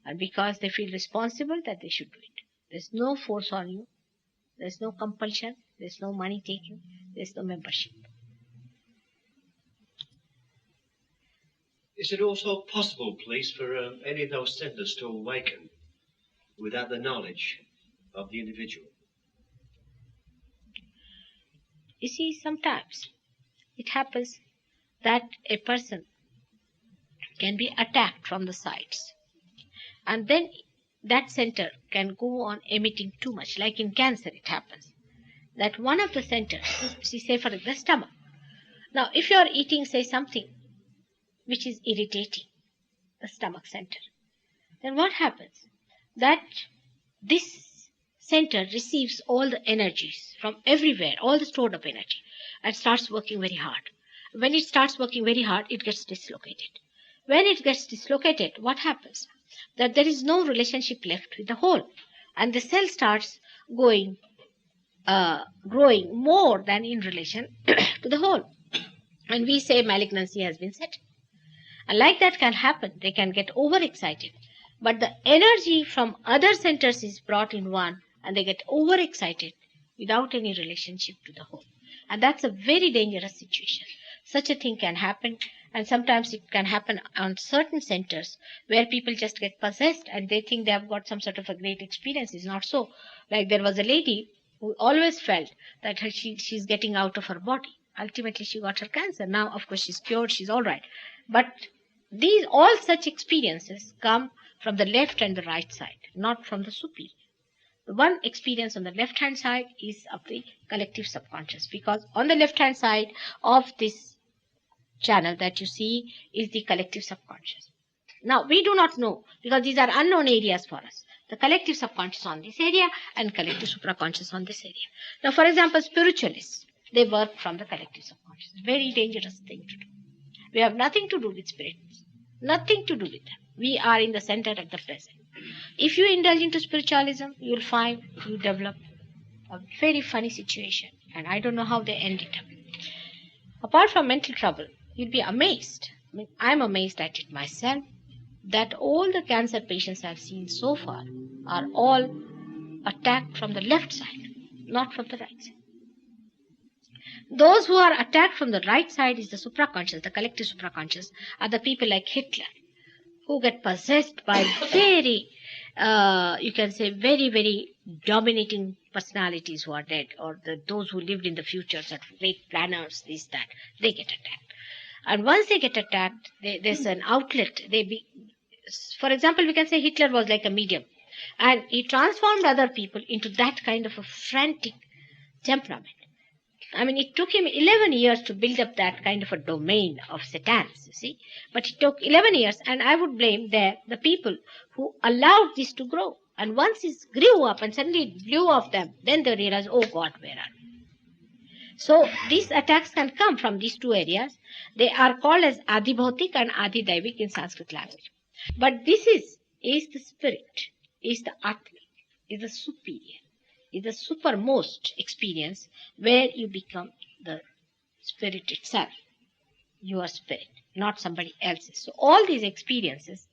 and because they feel responsible that they should do it. There's no force on you. There's no compulsion. There's no money taking. There's no membership. Is it also possible, please, for any of those centers to awaken without the knowledge of the individual? You see, sometimes it happens that a person can be attacked from the sides, and then that center can go on emitting too much. Like in cancer, it happens that one of the centers, say for the stomach. Now, if you are eating, say, something which is irritating the stomach center, then what happens? That this center receives all the energies from everywhere, all the stored up energy, and starts working very hard. When it starts working very hard, it gets dislocated. When it gets dislocated, what happens? That there is no relationship left with the whole, and the cell starts growing more than in relation to the whole. And we say malignancy has been set. And like that can happen, they can get overexcited. But the energy from other centers is brought in one, and they get overexcited without any relationship to the whole. And that's a very dangerous situation. Such a thing can happen, and sometimes it can happen on certain centers where people just get possessed and they think they have got some sort of a great experience. It's not so. Like there was a lady who always felt that she's getting out of her body. Ultimately, she got her cancer. Now, of course, she's cured, she's all right. But all such experiences come from the left and the right side, not from the superior. The one experience on the left-hand side is of the collective subconscious, because on the left-hand side of this channel that you see is the collective subconscious. Now, we do not know, because these are unknown areas for us. The collective subconscious on this area and collective supraconscious on this area. Now, for example, spiritualists, they work from the collective subconscious. Very dangerous thing to do. We have nothing to do with spirits. Nothing to do with them. We are in the center at the present. If you indulge into spiritualism, you will find you develop a very funny situation. And I don't know how they end it up. Apart from mental trouble, you'll be amazed. I mean, I'm amazed at it myself, that all the cancer patients I've seen so far are all attacked from the left side, not from the right side. Those who are attacked from the right side is the supraconscious, the collective supraconscious, are the people like Hitler, who get possessed by very, you can say, very, very dominating personalities who are dead, or those who lived in the future, that great planners, this, that, they get attacked. And once they get attacked, there's an outlet. For example, we can say Hitler was like a medium, and he transformed other people into that kind of a frantic temperament. I mean, it took him 11 years to build up that kind of a domain of satans, you see. But it took 11 years, and I would blame the people who allowed this to grow. And once it grew up and suddenly it blew off them, then they realized, oh God, where are we? So these attacks can come from these two areas. They are called as Adibhautik and Adidaivik in Sanskrit language. But this is the spirit, is the Atma, is the superior, is the supermost experience where you become the spirit itself. Your spirit, not somebody else's. So all these experiences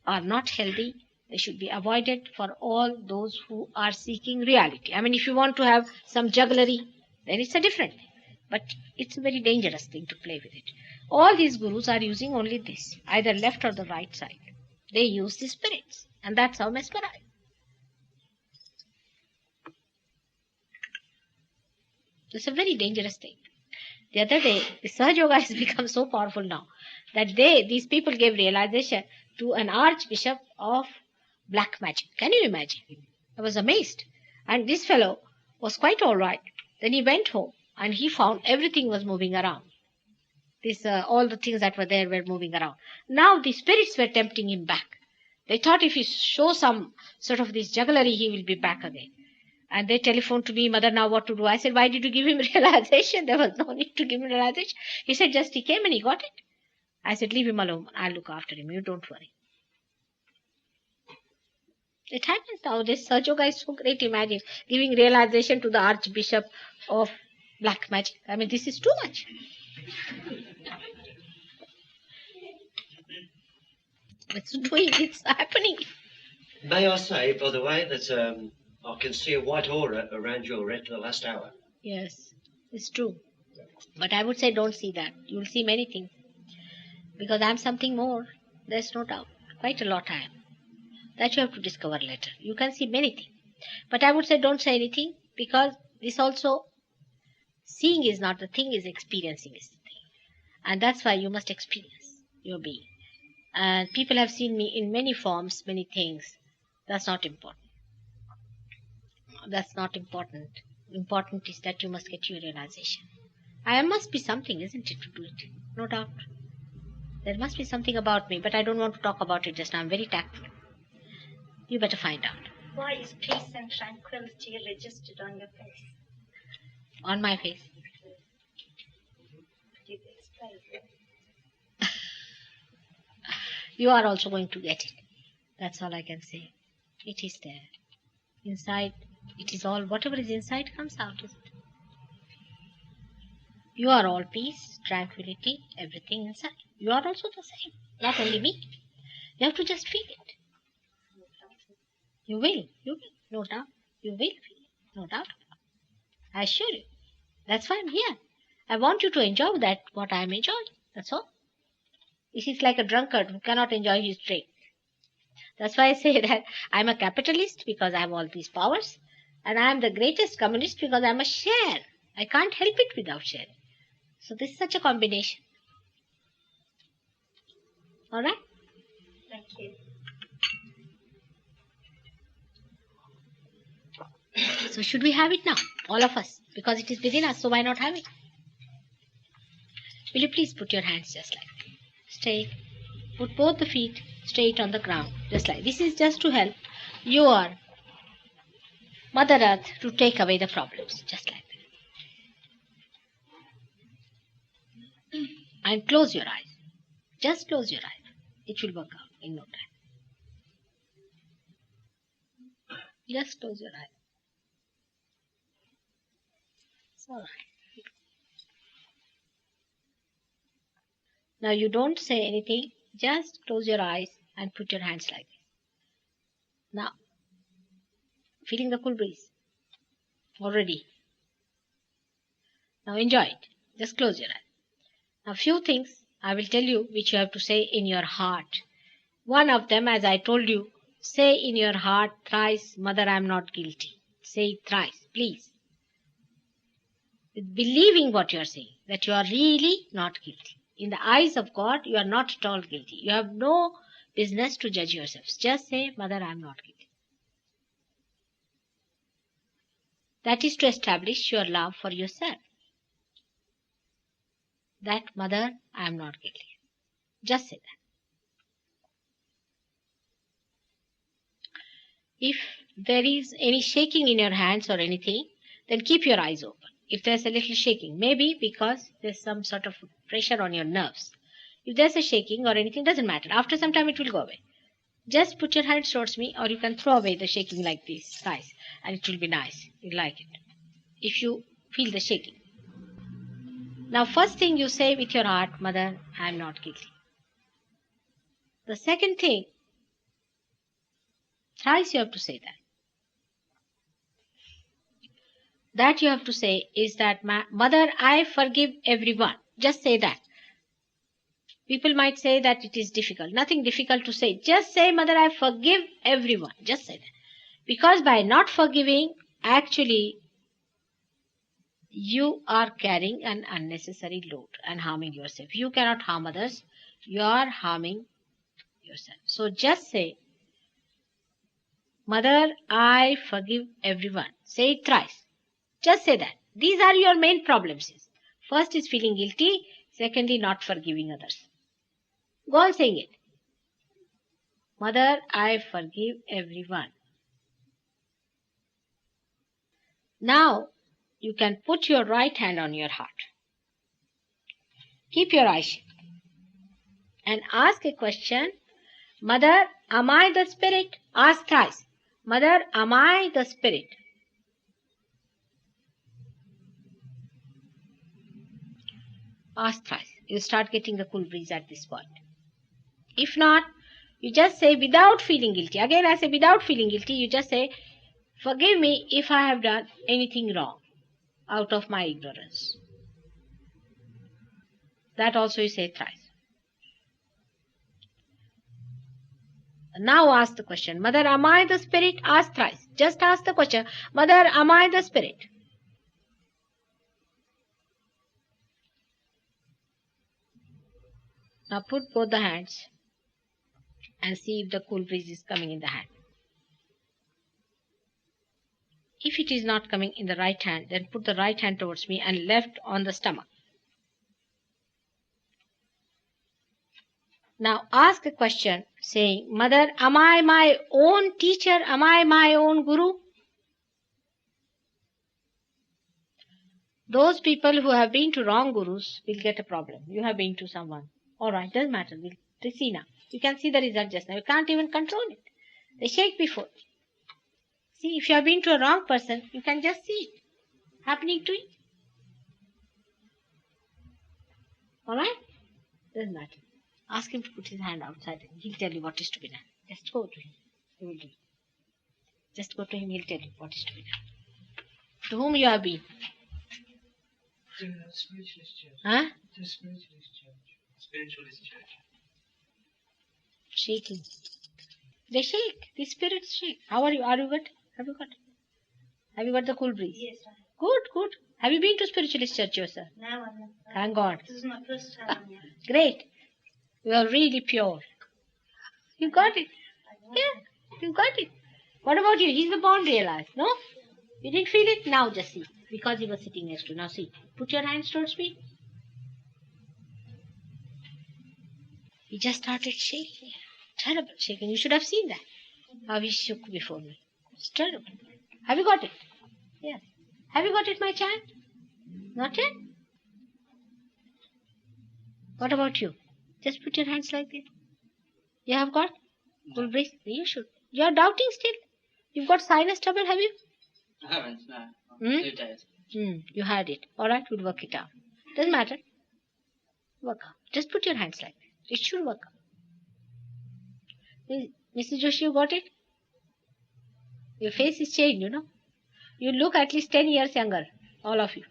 are not healthy. They should be avoided for all those who are seeking reality. I mean, if you want to have some jugglery, then it's a different thing. But it's a very dangerous thing to play with it. All these gurus are using only this, either left or the right side. They use the spirits, and that's how mesmerize. It's a very dangerous thing. The other day, the Sahaja Yoga has become so powerful now that these people gave realization to an archbishop of black magic. Can you imagine? I was amazed. And this fellow was quite all right. Then he went home and he found everything was moving around. All the things that were there were moving around. Now the spirits were tempting him back. They thought if he show some sort of this jugglery, he will be back again. And they telephoned to me, Mother, now what to do? I said, why did you give him realization? There was no need to give him realization. He said, just he came and he got it. I said, leave him alone. I'll look after him. You don't worry. It happens now. This Sahaja Yoga is so great. Imagine giving realization to the Archbishop of black magic. I mean, this is too much. It's happening. May I say, by the way, that I can see a white aura around your retina the last hour. Yes, it's true. But I would say don't see that. You will see many things. Because I am something more. There's no doubt. Quite a lot I am. That you have to discover later. You can see many things. But I would say don't say anything, because this also, seeing is not the thing, is experiencing is the thing. And that's why you must experience your being. And people have seen me in many forms, many things. That's not important. That's not important. Important is that you must get your realization. I must be something, isn't it, to do it? No doubt. There must be something about me, but I don't want to talk about it just now. I'm very tactful. You better find out. Why is peace and tranquility registered on your face? On my face. Could you explain? You are also going to get it. That's all I can say. It is there. Inside, it is all, whatever is inside comes out, isn't it? You are all peace, tranquility, everything inside. You are also the same. Not only me. You have to just feel it. You will, no doubt. You will feel it, no doubt. I assure you. That's why I'm here. I want you to enjoy that, what I am enjoying. That's all. It is like a drunkard who cannot enjoy his drink. That's why I say that I'm a capitalist because I have all these powers. And I am the greatest communist because I'm a share. I can't help it without sharing. So this is such a combination. All right? Thank you. So should we have it now? All of us. Because it is within us, so why not have it? Will you please put your hands just like that? Straight. Put both the feet straight on the ground. Just like this. Is just to help your Mother Earth to take away the problems. Just like that. And close your eyes. Just close your eyes. It will work out in no time. Just close your eyes. It's all right. Now you don't say anything. Just close your eyes and put your hands like this. Now, feeling the cool breeze. Already. Now enjoy it. Just close your eyes. Now few things I will tell you which you have to say in your heart. One of them, as I told you, say in your heart thrice, Mother, I am not guilty. Say it thrice, please. With believing what you are saying, that you are really not guilty. In the eyes of God, you are not at all guilty. You have no business to judge yourselves. Just say, Mother, I am not guilty. That is to establish your love for yourself. That, Mother, I am not guilty. Just say that. If there is any shaking in your hands or anything, then keep your eyes open. If there's a little shaking, maybe because there's some sort of pressure on your nerves. If there's a shaking or anything, doesn't matter. After some time it will go away. Just put your hands towards me, or you can throw away the shaking like this. Nice. And it will be nice. You'll like it. If you feel the shaking. Now, first thing you say with your heart, Mother, I am not guilty. The second thing, thrice you have to say that. That you have to say is that, Mother, I forgive everyone. Just say that. People might say that it is difficult. Nothing difficult to say. Just say, Mother, I forgive everyone. Just say that. Because by not forgiving, actually, you are carrying an unnecessary load and harming yourself. You cannot harm others. You are harming yourself. So just say, Mother, I forgive everyone. Say it thrice. Just say that. These are your main problems. First is feeling guilty. Secondly, not forgiving others. Go on saying it. Mother, I forgive everyone. Now, you can put your right hand on your heart. Keep your eyes shut. And ask a question. Mother, am I the spirit? Ask thrice. Mother, am I the spirit? Ask thrice. You start getting the cool breeze at this point. If not, you just say without feeling guilty. Again, I say without feeling guilty, you just say, forgive me if I have done anything wrong out of my ignorance. That also you say thrice. Now ask the question, Mother, am I the spirit? Ask thrice. Just ask the question, Mother, am I the spirit? Now put both the hands and see if the cool breeze is coming in the hand. If it is not coming in the right hand, then put the right hand towards me and left on the stomach. Now ask a question saying, Mother, am I my own teacher? Am I my own guru? Those people who have been to wrong gurus will get a problem. You have been to someone. Alright, doesn't matter. We'll see now. You can see the result just now. You can't even control it. They shake before. See, if you have been to a wrong person, you can just see it happening to you. Alright? Doesn't matter. Ask him to put his hand outside and he'll tell you what is to be done. Just go to him. He will do it. Just go to him, he'll tell you what is to be done. To whom you have been? To the spiritualist church. Huh? To the spiritualist church. Spiritualist church. Shaking. They shake. The spirits shake. How are you? Are you good? Have you got it? Have you got the cool breeze? Yes, I have. Good, good. Have you been to spiritualist church yourself? No, I'm not. Thank God. This is my first time here. Great. You are really pure. You got it. Yeah, you got it. What about you? He's the born realized, no? You didn't feel it? Now just see. Because he was sitting next to you. Now see. Put your hands towards me. He just started shaking. Terrible shaking. You should have seen that. How he shook before me. It's terrible. Have you got it? Yes. Have you got it, my child? Not yet? What about you? Just put your hands like this. You have got? Cool breeze? You should. You are doubting still? You've got sinus trouble, have you? I haven't, no. 2 days. You had it. Alright, we'll work it out. Doesn't matter. Work out. Just put your hands like this. It should work out. Mrs. Joshi, you got it? Your face is changed, you know. You look at least 10 years younger, all of you.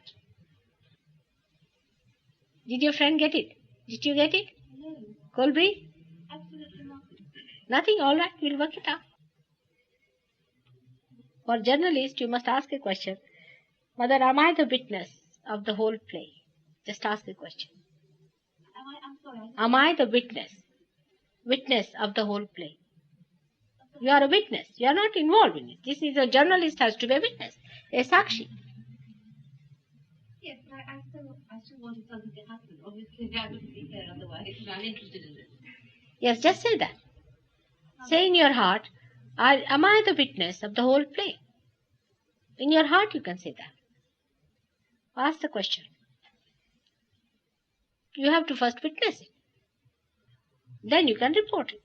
Did your friend get it? Did you get it? No, Cold breeze? absolutely not. Nothing? Alright, we'll work it out. For journalists, you must ask a question. Mother, am I the witness of the whole play? Just ask a question. I'm sorry. Am I the witness of the whole play? You are a witness. You are not involved in it. This is a journalist has to be a witness, a sakshi. Yes, but I still wanted something to happen. Obviously, I wouldn't be here otherwise. I'm interested in it. Yes, just say that. Say in your heart, am I the witness of the whole play? In your heart you can say that. Ask the question. You have to first witness it. Then you can report it.